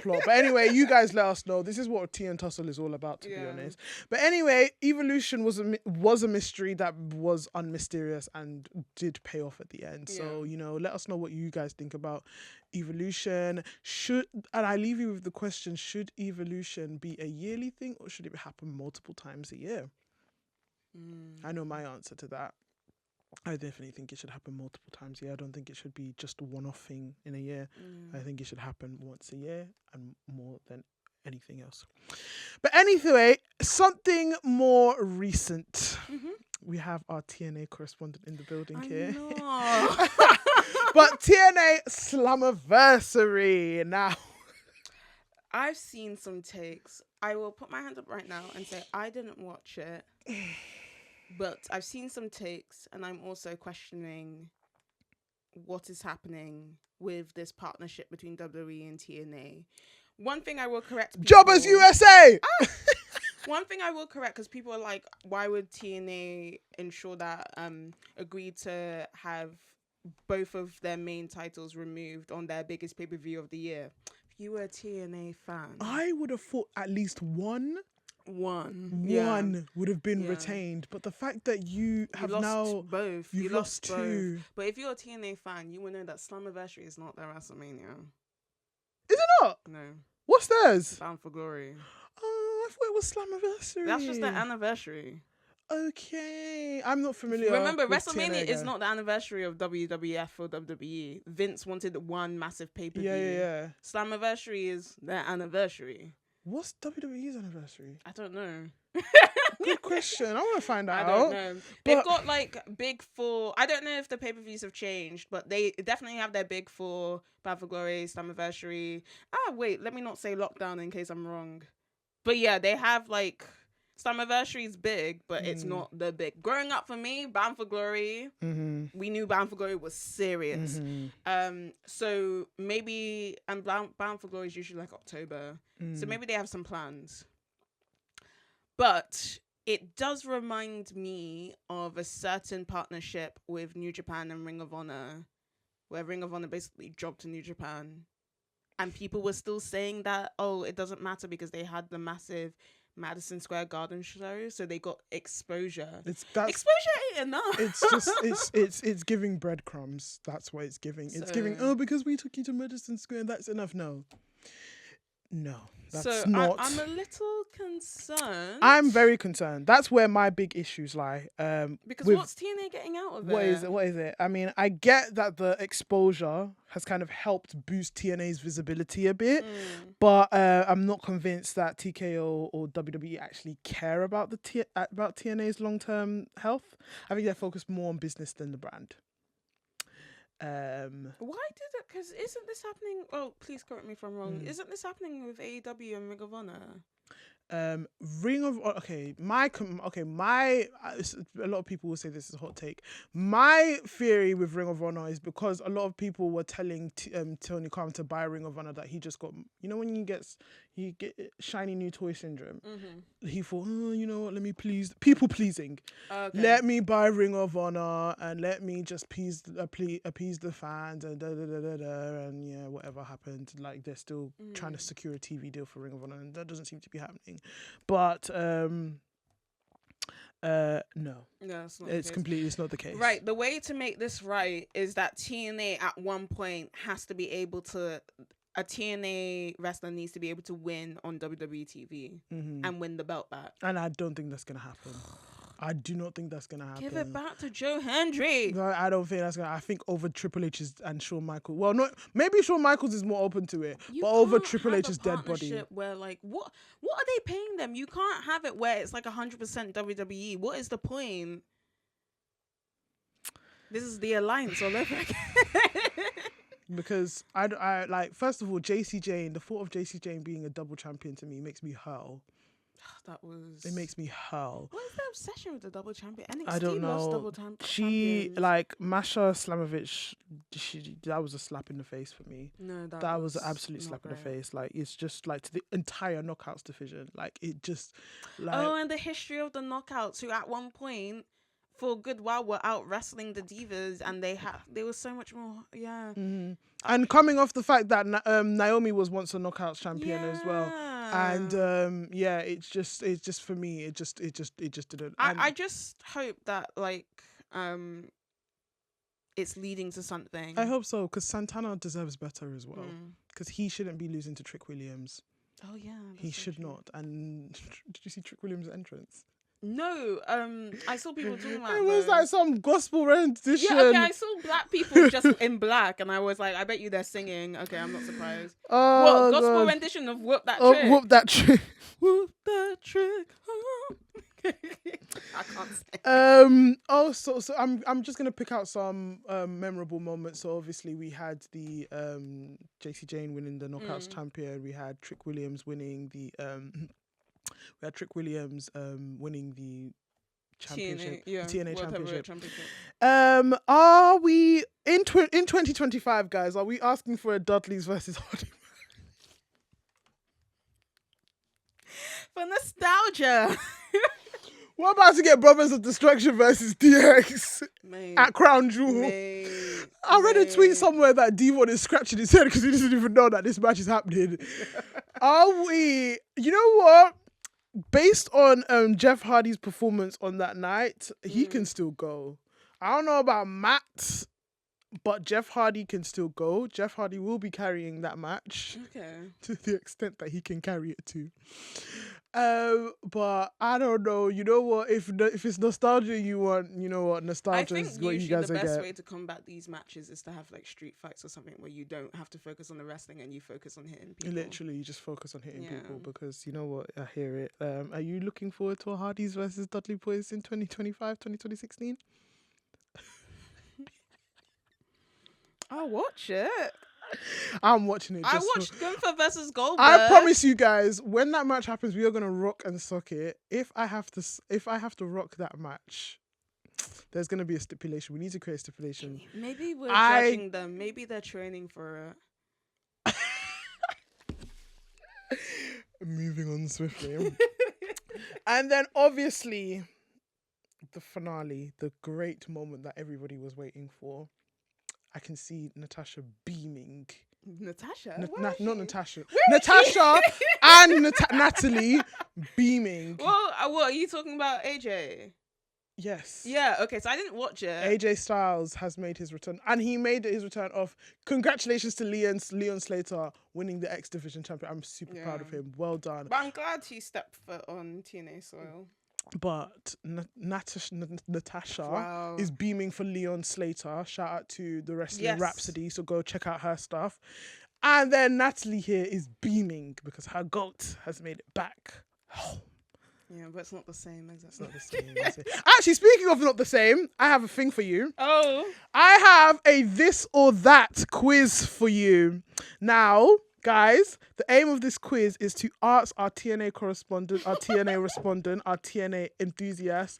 plot. But anyway, you guys let us know. This is what Tea and Tussle is all about, to be honest. But anyway, Evolution was a mystery that was unmysterious and did pay off at the end. Yeah. So, let us know what you guys think about Evolution. And I leave you with the question, should Evolution be a yearly thing or should it happen multiple times a year? I know my answer to that. I definitely think it should happen multiple times a year. I don't think it should be just a one-off thing in a year. I think it should happen once a year and more than anything else. But anyway, something more recent. We have our TNA correspondent in the building here. But TNA Slammiversary now. I've seen some takes. I will put my hand up right now and say I didn't watch it. But I've seen some takes and I'm also questioning what is happening with this partnership between WWE and TNA. One thing I will correct people, Jobbers USA! One thing I will correct, because people are like, why would TNA ensure that agree to have both of their main titles removed on their biggest pay-per-view of the year? If you were a TNA fan, I would have thought at least one would have been retained, but the fact that you have lost now both, you've lost two. But if you're a TNA fan, you will know that Slammiversary is not their WrestleMania. Is it not? No. What's theirs? Bound for Glory. Oh, I thought it was Slammiversary. That's just their anniversary. Okay, I'm not familiar. Remember, with WrestleMania TNA, is not the anniversary of WWF or WWE. Vince wanted one massive pay-per-view. Yeah. Slammiversary is their anniversary. What's WWE's anniversary? I don't know. Good question. I want to find out. I don't know. They've got like big four. I don't know if the pay-per-views have changed, but they definitely have their big four: Bound for Glory, Slammiversary. Wait, let me not say Lockdown in case I'm wrong. But yeah, they have like Slammiversary is big, but it's not the big. Growing up for me, Bound for Glory, we knew Bound for Glory was serious. So maybe, and Bound for Glory is usually like October. So maybe they have some plans. But it does remind me of a certain partnership with New Japan and Ring of Honor, where Ring of Honor basically dropped to New Japan. And people were still saying that, it doesn't matter because they had the massive Madison Square Garden show, so they got exposure. Exposure ain't enough. It's just it's giving breadcrumbs. That's what it's giving. It's giving because we took you to Madison Square, that's enough. No. No, that's So not. I'm a little concerned. I'm very concerned. That's where my big issues lie. Because with what's TNA getting out of what it? is it? What is it? I mean, I get that the exposure has kind of helped boost TNA's visibility a bit, but I'm not convinced that TKO or WWE actually care about about TNA's long term health. I think they're focused more on business than the brand. Why did it? Because isn't this happening? Oh, please correct me if I'm wrong. Isn't this happening with AEW and Ring of Honor? Ring of my a lot of people will say this is a hot take. My theory with Ring of Honor is because a lot of people were telling Tony Khan to buy Ring of Honor that he just got, when you get shiny new toy syndrome. He thought, you know what, let me people pleasing. Okay. Let me buy Ring of Honor and let me just appease the fans and and yeah, whatever happened, like they're still trying to secure a TV deal for Ring of Honor, and that doesn't seem to be happening. But no, it's not the case. Right, the way to make this right is that TNA at one point has to be able to. A TNA wrestler needs to be able to win on WWE TV and win the belt back. And I don't think that's gonna happen. I do not think that's gonna happen. Give it back to Joe Hendry. No, I don't think that's gonna. I think over Triple H's and Shawn Michaels. Well, no, maybe Shawn Michaels is more open to it, but over Triple H's dead body. Where like what are they paying them? You can't have it where it's like 100% WWE. What is the point? This is the alliance all over again. Because I like, first of all, JC Jane. The thought of JC Jane being a double champion to me makes me hurl. It makes me hurl. What is the obsession with the double champion? NXT I don't know. Double champions. She like Masha Slamovich. That was a slap in the face for me. No, that was an absolute slap in the face. Like, it's just like to the entire knockouts division. Like, it just like. Oh, and the history of the knockouts, who at one point, for a good while, were out wrestling the divas, and they were so much more. Yeah. Mm-hmm. And coming off the fact that Naomi was once a knockouts champion as well. And it's just for me, it just didn't. I just hope that it's leading to something. I hope so, because Santana deserves better as well. Because he shouldn't be losing to Trick Williams. Oh yeah, he should not. And did you see Trick Williams' entrance? No, I saw people talking about it. Was like some gospel rendition. Yeah, okay, I saw black people just in black, and I was like, I bet you they're singing. Okay, I'm not surprised. Oh, what gospel rendition of Whoop That Trick? Whoop That Trick. Whoop That Trick. I can't say. Also, so I'm just gonna pick out some memorable moments. So obviously we had the JC Jane winning the Knockouts champion. We had Trick Williams winning the winning the championship, TNA championship. Are we in 2025, guys? Are we asking for a Dudleys versus Hardy? For nostalgia. We're about to get Brothers of Destruction versus DX at Crown Jewel. I read a tweet somewhere that Devon is scratching his head because he doesn't even know that this match is happening. Are we? You know what? Based on Jeff Hardy's performance on that night, he can still go. I don't know about Matt, but Jeff Hardy can still go. Jeff Hardy will be carrying that match to the extent that he can carry it to. But I don't know. You know what? If it's nostalgia you want, you know what? Nostalgia is what you guys are getting. I think usually the best way to combat these matches is to have like street fights or something where you don't have to focus on the wrestling and you focus on hitting people. Literally, you just focus on hitting people because you know what? I hear it. Are you looking forward to a Hardys versus Dudley Boys in 2025, 2016? I'll watch it. I'm watching it. I watched Gunther versus Goldberg. I promise you guys, when that match happens, we are gonna rock and sock it. If I have to rock that match, there's gonna be a stipulation. We need to create a stipulation. Maybe we're judging them. Maybe they're training for it. Moving on swiftly. And then obviously the finale, the great moment that everybody was waiting for. I can see Natasha beaming. Natasha? Not Natasha. Natasha and Natalie beaming. Well, what are you talking about, AJ? Yes. Yeah, okay, so I didn't watch it. AJ Styles has made his return, and he made his return off. Congratulations to Leon Slater winning the X Division champion. I'm super proud of him. Well done. But I'm glad he stepped foot on TNA soil. But Natasha is beaming for Leon Slater. Shout out to the Wrestling Rhapsody. So go check out her stuff. And then Natalie here is beaming because her goat has made it back home. Yeah, but it's not the same, is it? It's not the same, is it? Actually, speaking of not the same, I have a thing for you. Oh. I have a this or that quiz for you. Now, guys, the aim of this quiz is to ask our TNA correspondent, our TNA respondent, our TNA enthusiast,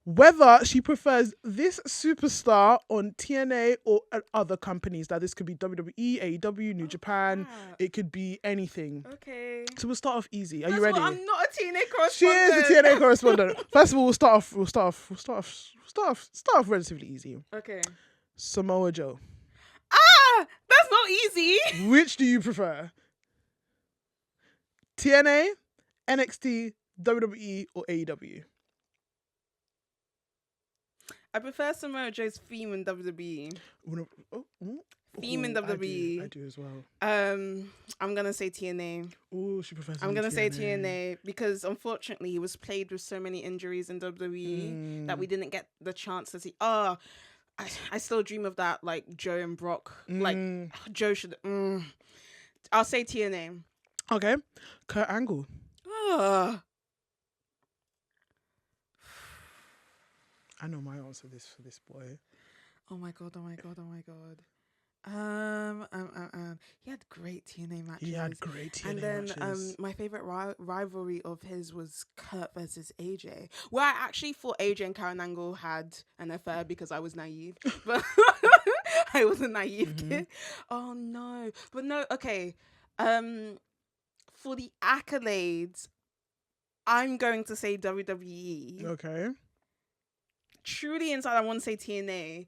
whether she prefers this superstar on TNA or at other companies. Now, this could be WWE, AEW, New Japan. It could be anything. Okay. So we'll start off easy. Are you ready? I'm not a TNA correspondent. She is a TNA correspondent. First of all, we'll start off relatively easy. Okay. Samoa Joe. That's not easy. Which do you prefer? TNA, NXT, WWE, or AEW? I prefer Samoa Joe's theme in WWE. Theme in WWE. I do as well. I'm gonna say TNA. Oh, she prefers. I'm gonna say TNA because unfortunately he was plagued with so many injuries in WWE that we didn't get the chance to see. I still dream of that, like Joe and Brock. Like Joe should. I'll say TNA. Okay, Kurt Angle. I know my answer for this boy. Oh my god. He had great TNA matches. And then my favorite rivalry of his was Kurt versus AJ. Well, I actually thought AJ and Karen Angle had an affair because I was naive, but I was a naive kid. Oh no, but no. Okay, for the accolades, I'm going to say WWE. Okay. Truly inside, I want to say TNA.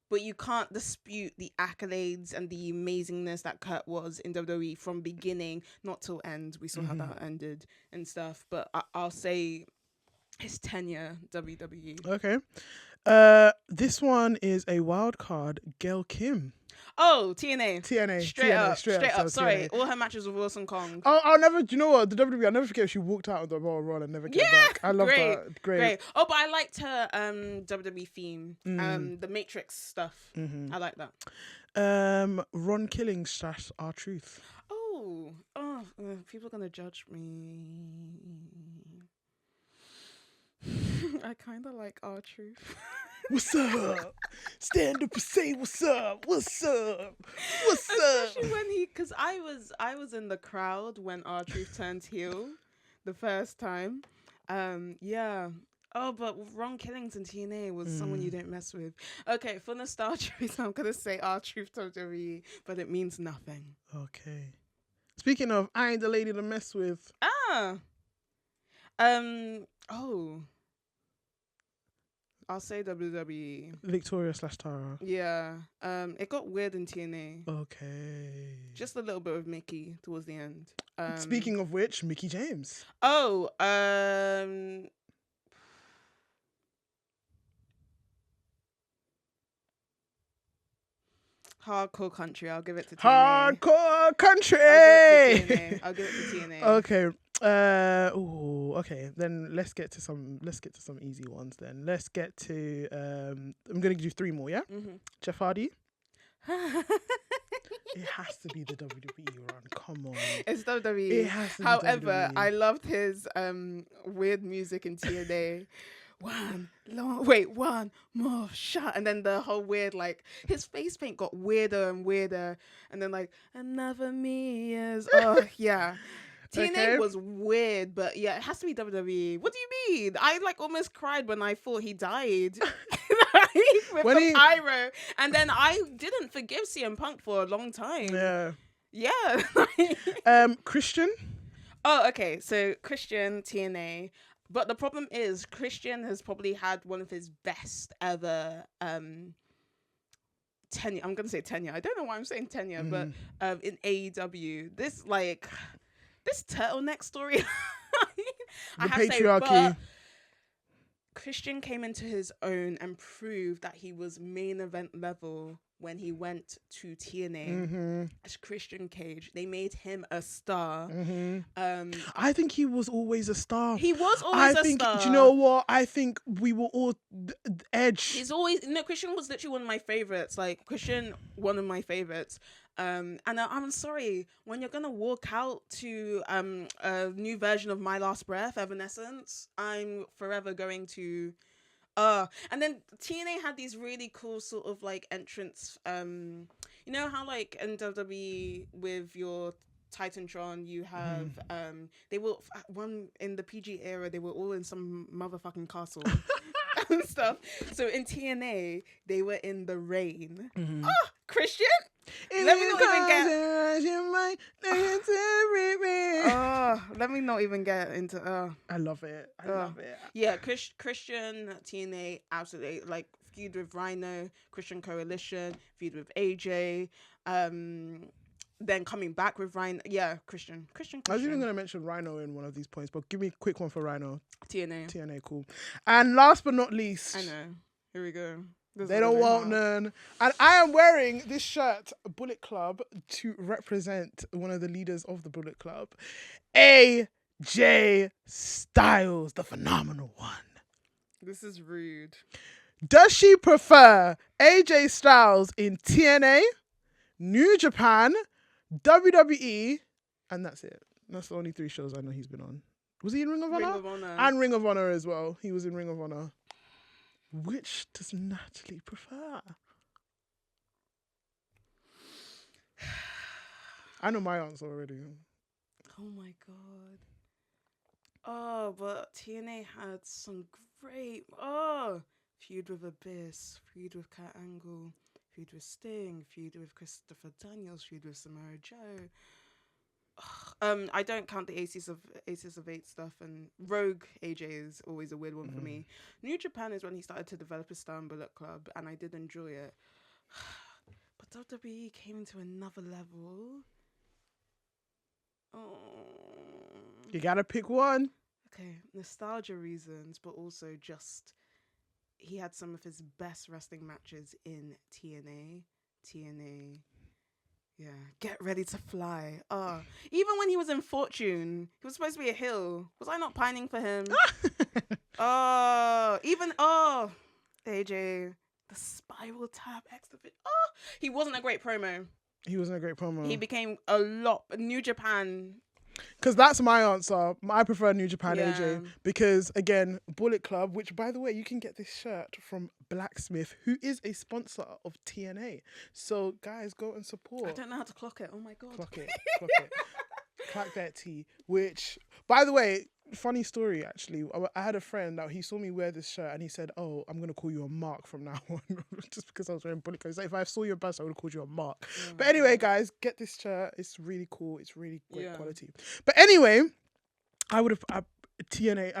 But you can't dispute the accolades and the amazingness that Kurt was in WWE from beginning, not till end. We saw how that ended and stuff. But I'll say his tenure, WWE. Okay. This one is a wild card, Gail Kim. Oh, TNA. Straight up. Sorry, TNA. all her matches with Wilson Kong. I'll never, do you know what? The WWE, I'll never forget she walked out of the Royal and never came back. I love that. Great. Oh, but I liked her WWE theme. The Matrix stuff. I like that. Ron Killings / R-Truth. Oh, people are going to judge me. I kind of like R-Truth. What's up? Stand up and say what's up. What's up? Especially when because I was in the crowd when R-Truth turned heel the first time. Yeah. Oh, but Ron Killings in TNA was someone you don't mess with. Okay, for nostalgia reason, I'm gonna say R-Truth WWE, but it means nothing. Okay. Speaking of, I ain't the lady to mess with. I'll say WWE. Victoria / Tara. Yeah. It got weird in TNA. Okay. Just a little bit of Mickey towards the end. Speaking of which, Mickie James. Oh, Hardcore Country. I'll give it to TNA. Hardcore Country. I'll give it to TNA. Okay. Okay. Then let's get to some easy ones. Then let's get to. I'm gonna do 3 more. Yeah. Jeff Hardy. It has to be the WWE run. Come on. It's WWE. It has to be However, WWE. I loved his weird music in TNA. One more shot, and then the whole weird, like, his face paint got weirder and weirder, and then like another me is yeah. TNA was weird, but yeah, it has to be WWE. What do you mean? I like almost cried when I thought he died. With the pyro, and then I didn't forgive CM Punk for a long time. Yeah. Christian. Oh, okay. So Christian, TNA. But the problem is Christian has probably had one of his best ever tenure. I'm gonna say tenure. I don't know why I'm saying tenure, but in AEW, this turtleneck story. The patriarchy. Christian came into his own and proved that he was main event level when he went to TNA as Christian Cage. They made him a star. I think he was always a star. He was always a star. Do you know what? I think we were all Edge. He's always Christian was literally one of my favorites. Like Christian, one of my favorites. And I'm sorry, when you're gonna walk out to a new version of My Last Breath, Evanescence, I'm forever going to and then TNA had these really cool sort of like entrance, you know how like in WWE with your Titantron you have they were one in the PG era, they were all in some motherfucking castle and stuff. So in TNA they were in the rain. Christian, let me not even get into I love it. I love it. Yeah, Christian TNA, absolutely. Like feud with Rhino, Christian Coalition, feud with AJ, then coming back with Rhino. Yeah, Christian. I was even going to mention Rhino in one of these points, but give me a quick one for Rhino. TNA, cool. And last but not least, I know. Here we go. They don't want none. And I am wearing this shirt, Bullet Club, to represent one of the leaders of the Bullet Club, AJ Styles, the phenomenal one. This is rude. Does she prefer AJ Styles in TNA, New Japan, WWE, and that's it? That's the only 3 shows I know he's been on. Was he in Ring of Honor? Ring of Honor. And Ring of Honor as well. He was in Ring of Honor. Which does Natalie prefer? I know my answer already. Oh my god. Oh, but TNA had some great feud with Abyss, feud with Kurt Angle, feud with Sting, feud with Christopher Daniels, feud with Samoa Joe. I don't count the Aces of 8 stuff, and Rogue AJ is always a weird one for me. New Japan is when he started to develop his style in Bullet Club, and I did enjoy it. But WWE came into another level. Oh. You gotta pick one. Okay, nostalgia reasons, but also just he had some of his best wrestling matches in TNA. Yeah, Get Ready to Fly. Even when he was in Fortune, he was supposed to be a heel. Was I not pining for him? AJ, the Spiral Tap X. He wasn't a great promo. He became a lot. New Japan. Because that's my answer. I prefer New Japan AJ. Because, again, Bullet Club, which, by the way, you can get this shirt from Blacksmith, who is a sponsor of TNA. So, guys, go and support. I don't know how to clock it. Oh, my God. Clock it. Clack that T. Which, by the way, funny story, actually. I had a friend that he saw me wear this shirt and he said, "Oh, I'm going to call you a Mark from now on." Just because I was wearing Bullet Club. He's like, if I saw you in person, I would have called you a Mark. But anyway, guys, get this shirt. It's really cool. It's really great quality. But anyway, I would have... TNA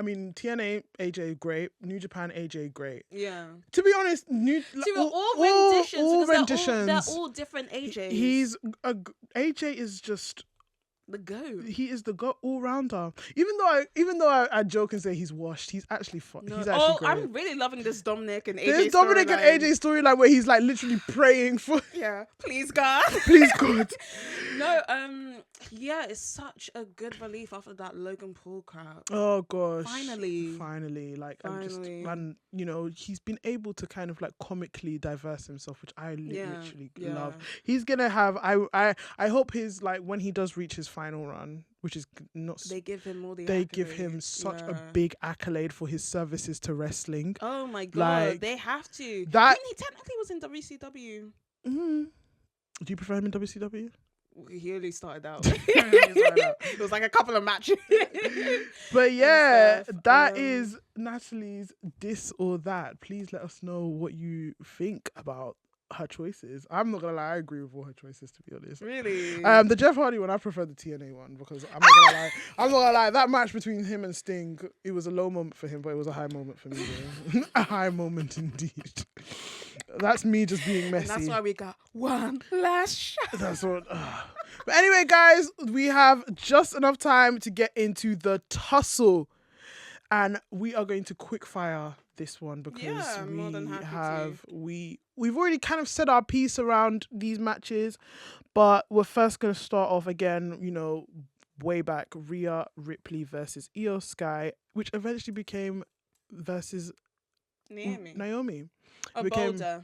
AJ great, New Japan AJ great. Yeah. To be honest, all renditions. They're all different AJs. AJ is just the GOAT. He is the GOAT all rounder. Even though I joke and say he's washed, he's actually fun. No. He's actually great. I'm really loving this Dominic and AJ. This Dominic and AJ storyline where he's like literally praying for. Yeah, please God. Please God. No, it's such a good relief after that Logan Paul crap. Oh gosh. Finally. And you know, he's been able to kind of like comically diverse himself, which I literally love. He's gonna have. I hope his like when he does reach his final run, which is not. They give him all the. They give him such a big accolade for his services to wrestling. Oh my God, like, they have to. That he technically was in WCW. Mm-hmm. Do you prefer him in WCW? He only started out. It was like a couple of matches. But yeah, that is Natalie's this or that. Please let us know what you think about her choices. I'm not gonna lie, I agree with all her choices, to be honest. Really? The Jeff Hardy one, I prefer the TNA one because I'm not gonna lie, that match between him and Sting, it was a low moment for him, but it was a high moment for me. A high moment indeed. That's me just being messy. And that's why we got one last shot. That's what. But anyway, guys, we have just enough time to get into the tussle. And we are going to quick fire this one because Yeah, I'm more than happy to. we've already kind of said our piece around these matches, but we're first going to start off again, way back, Rhea Ripley versus Io Sky, which eventually became versus Naomi. A became boulder.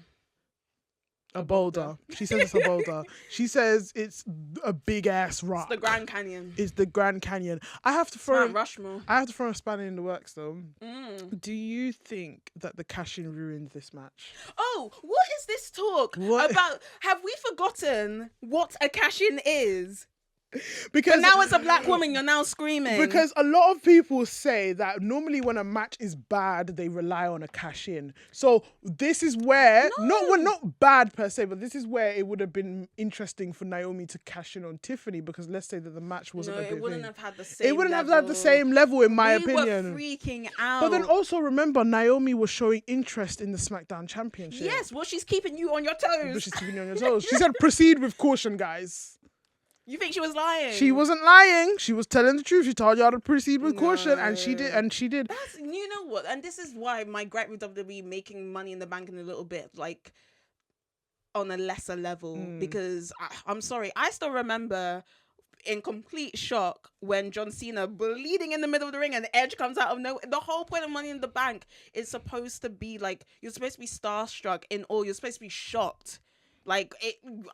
a boulder. She says it's a boulder. She says it's a big ass rock. It's the Grand Canyon. It's the Grand Canyon. I have to Mount Rushmore. throw a spanner in the works though. Do you think that the cash-in ruined this match? Oh, what is this talk about? Have we forgotten what a cash-in is? Because but now as a black woman, you're now screaming. Because a lot of people say that normally when a match is bad, they rely on a cash in. So this is where not bad per se, but this is where it would have been interesting for Naomi to cash in on Tiffany, because let's say that the match wasn't a big it wouldn't thing. have had the same. It wouldn't have had the same level, in my opinion. We were freaking out. But then also remember, Naomi was showing interest in the SmackDown Championship. Yes, well, she's keeping you on your toes. But she's keeping you on your toes. She said, "Proceed with caution, guys." You think she was lying? She wasn't lying. She was telling the truth. She told y'all to proceed with caution, and she did. That's, you know what? And this is why my gripe with WWE making Money in the Bank in a little bit like on a lesser level, because I'm sorry, I still remember in complete shock when John Cena bleeding in the middle of the ring and Edge comes out of nowhere. The whole point of Money in the Bank is supposed to be like, you're supposed to be starstruck in all. You're supposed to be shocked. Like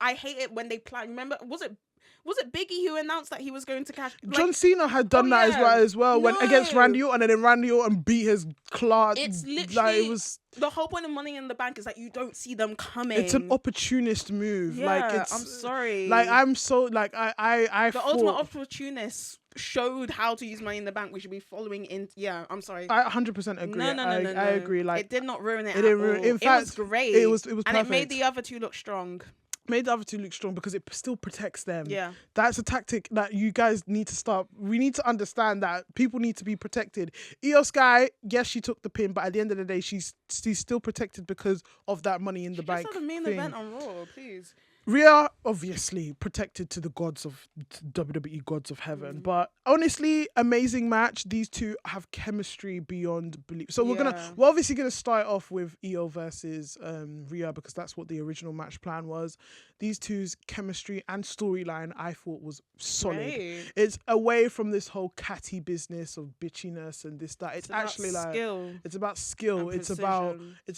I hate it when they plan. Remember, was it Biggie who announced that he was going to cash? John Cena had done that as well when against Randy Orton, and then Randy Orton beat his class. It's literally the whole point of Money in the Bank is that you don't see them coming. It's an opportunist move. Yeah, I'm sorry. Like I'm so like I the ultimate opportunist showed how to use Money in the Bank. We should be following in. Yeah, I'm sorry. I 100% agree. No. I agree. Like it did not ruin it. It didn't ruin. In fact, it was great. It was perfect. And it made the other two look strong. Made the other two look strong because it still protects them. Yeah. That's a tactic that you guys need to start. We need to understand that people need to be protected. Io Sky, yes, she took the pin, but at the end of the day, she's still protected because of that Money in the Bank. Just had a main event on Raw, please. Rhea, obviously, protected to the gods of WWE, gods of heaven. But honestly, amazing match. These two have chemistry beyond belief. So we're obviously gonna start off with Io versus Rhea, because that's what the original match plan was. These two's chemistry and storyline, I thought, was solid. Right. It's away from this whole catty business of bitchiness and this, that. It's actually like skill. It's about skill. It's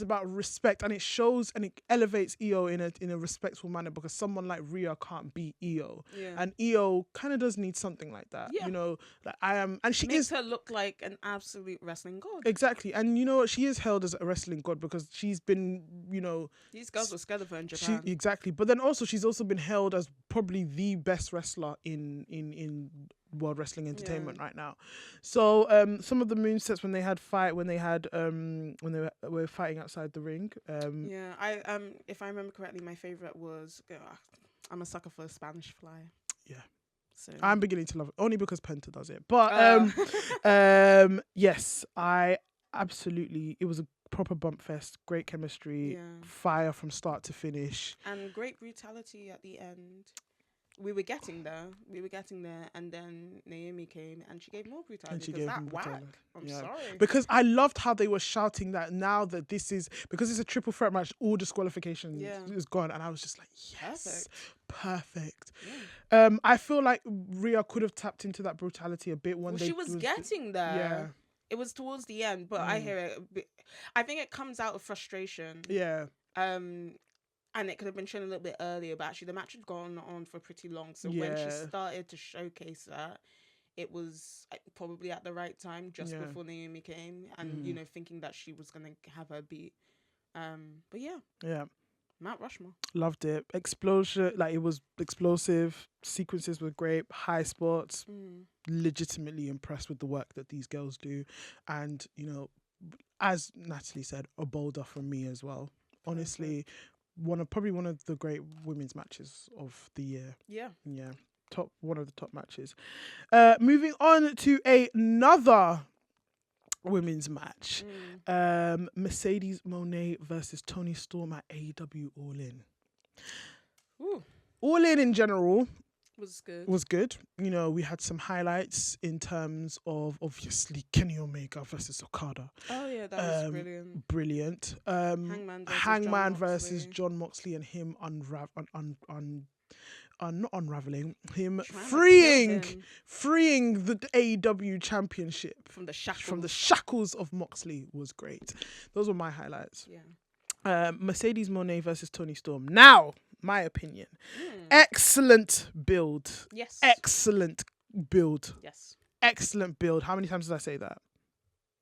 about respect, and it shows and it elevates Io in a respectful manner, because someone like Rhea can't beat Io. Yeah. And Io kind of does need something like that. Yeah. Like and she makes her look like an absolute wrestling god. Exactly. And you know what? She is held as a wrestling god because she's been, these girls were scared of her in Japan. Exactly. But then also she's also been held as probably the best wrestler in World Wrestling Entertainment right now. So some of the moonsets when they were fighting outside the ring. If I remember correctly, my favorite was I'm a sucker for a Spanish fly. Yeah. So I'm beginning to love it only because Penta does it. But yes, I absolutely, it was a proper bump fest, great chemistry, fire from start to finish, and great brutality at the end. We were getting there, and then Naomi came and she gave more brutality. I'm sorry. Because I loved how they were shouting that now that this is, because it's a triple threat match, all disqualification is gone, and I was just like, yes, perfect. Yeah. I feel like Rhea could have tapped into that brutality a bit when she was getting there. Yeah. It was towards the end, but I hear it. I think it comes out of frustration. Yeah. And it could have been shown a little bit earlier, but actually the match had gone on for pretty long. So when she started to showcase that, it was probably at the right time, just before Naomi came, and thinking that she was gonna have her beat. But yeah, Mount Rushmore. Loved it. Explosion, like it was explosive. Sequences were great. High spots. Legitimately impressed with the work that these girls do, and as Natalie said, a boulder from me as well. Honestly. One of the great women's matches of the year. Yeah. One of the top matches. Moving on to another women's match. Mercedes Moné versus Toni Storm at AEW All In. Ooh. All In general, Was good. was good. You know, we had some highlights in terms of obviously Kenny Omega versus Okada. Oh yeah, that was brilliant. Brilliant. Hangman Versus versus John Moxley and him not unraveling him, Trying to freeing kill him freeing the AEW championship from the shackles. from the shackles of Moxley was great. Those were my highlights. Yeah. Mercedes Moné versus Toni Storm. Now, my opinion. Excellent build. Yes. Excellent build. Yes. Excellent build. How many times did I say that?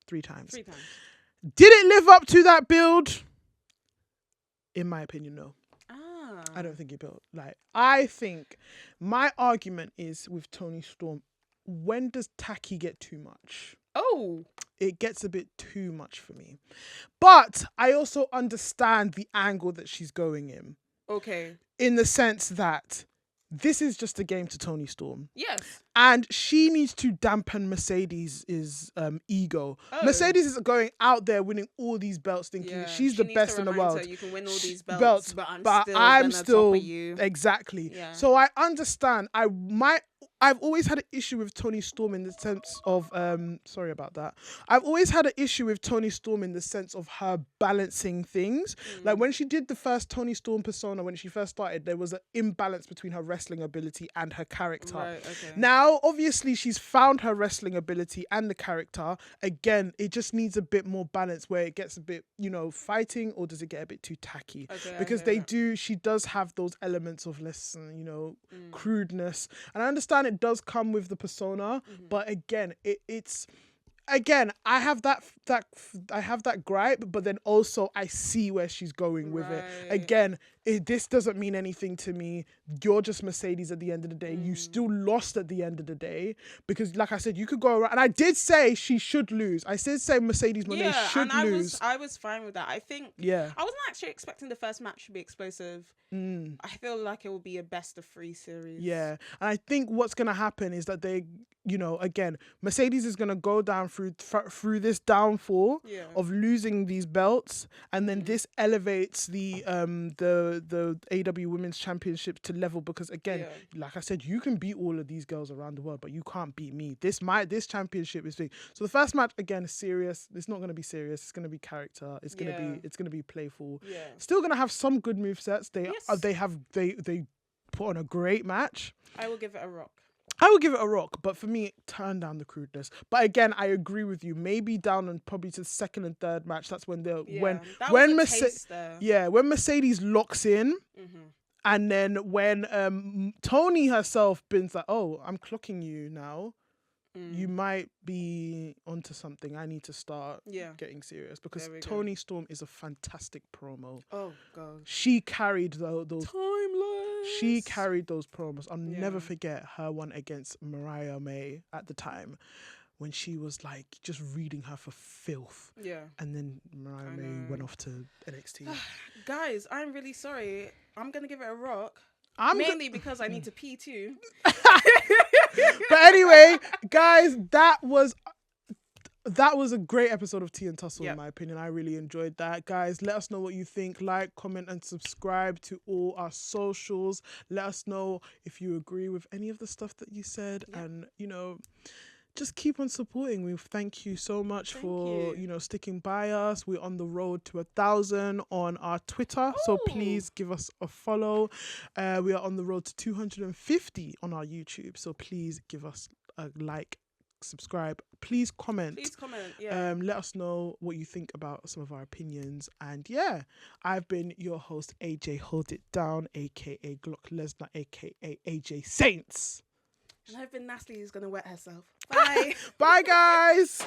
3 times. 3 times. Did it live up to that build? In my opinion, no. I don't think it built. Like, I think my argument is with Toni Storm. When does tacky get too much? Oh. It gets a bit too much for me. But I also understand the angle that she's going in. Okay. In the sense that this is just a game to Toni Storm. Yes. And she needs to dampen Mercedes' ego. Oh. Mercedes is going out there winning all these belts, thinking she's the best in the world. You can win all these belts, but I'm still top of you. Exactly. Yeah. So I understand. I've always had an issue with Toni Storm in the sense of sorry about that. I've always had an issue with Toni Storm in the sense of her balancing things. Like when she did the first Toni Storm persona, when she first started, there was an imbalance between her wrestling ability and her character. Right, okay. Now, obviously, she's found her wrestling ability and the character. Again, it just needs a bit more balance where it gets a bit, fighting, or does it get a bit too tacky? Okay, because she does have those elements of less, crudeness. And I understand it does come with the persona, but again, it's I have that gripe, but then also I see where she's going with it. Again, this doesn't mean anything to me. You're just Mercedes at the end of the day. You still lost at the end of the day because, like I said, you could go around. And I did say she should lose. I did say Mercedes Moné should lose. I was fine with that. I think. Yeah. I wasn't actually expecting the first match to be explosive. I feel like it will be a best of 3 series. Yeah, and I think what's gonna happen is that they, again, Mercedes is gonna go down through this downfall of losing these belts, and then this elevates the AW Women's Championship to level because again, like I said, you can beat all of these girls around the world, but you can't beat me. This championship is big. So the first match again is serious. It's not gonna be serious. It's gonna be character. It's gonna be playful. Yeah. Still gonna have some good movesets. They put on a great match. I will give it a rock. But for me, turn down the crudeness. But again, I agree with you. Maybe down and probably to the second and third match. That's when when Mercedes locks in, and then when Toni herself been's like, "Oh, I'm clocking you now. You might be onto something. I need to start getting serious." Because Toni Storm is a fantastic promo. Oh god, she carried those. Timeless. She carried those promos. I'll never forget her one against Mariah May at the time, when she was like just reading her for filth. Yeah. And then Mariah May went off to NXT. Guys, I'm really sorry. I'm gonna give it a rock. Mainly because I need to pee too. But anyway, guys, that was a great episode of Tea and Tussle, in my opinion. I really enjoyed that. Guys, let us know what you think. Like, comment, and subscribe to all our socials. Let us know if you agree with any of the stuff that you said. And, just keep on supporting. We thank you so much for sticking by us. We're on the road to 1,000 on our Twitter, so please give us a follow. We are on the road to 250 on our YouTube, so please give us a like, subscribe. Please comment. Let us know what you think about some of our opinions. And I've been your host, AJ Hold It Down, aka Glock Lesnar, aka AJ Saints. And I've been Natalie, who's gonna wet herself. Bye. Bye, guys.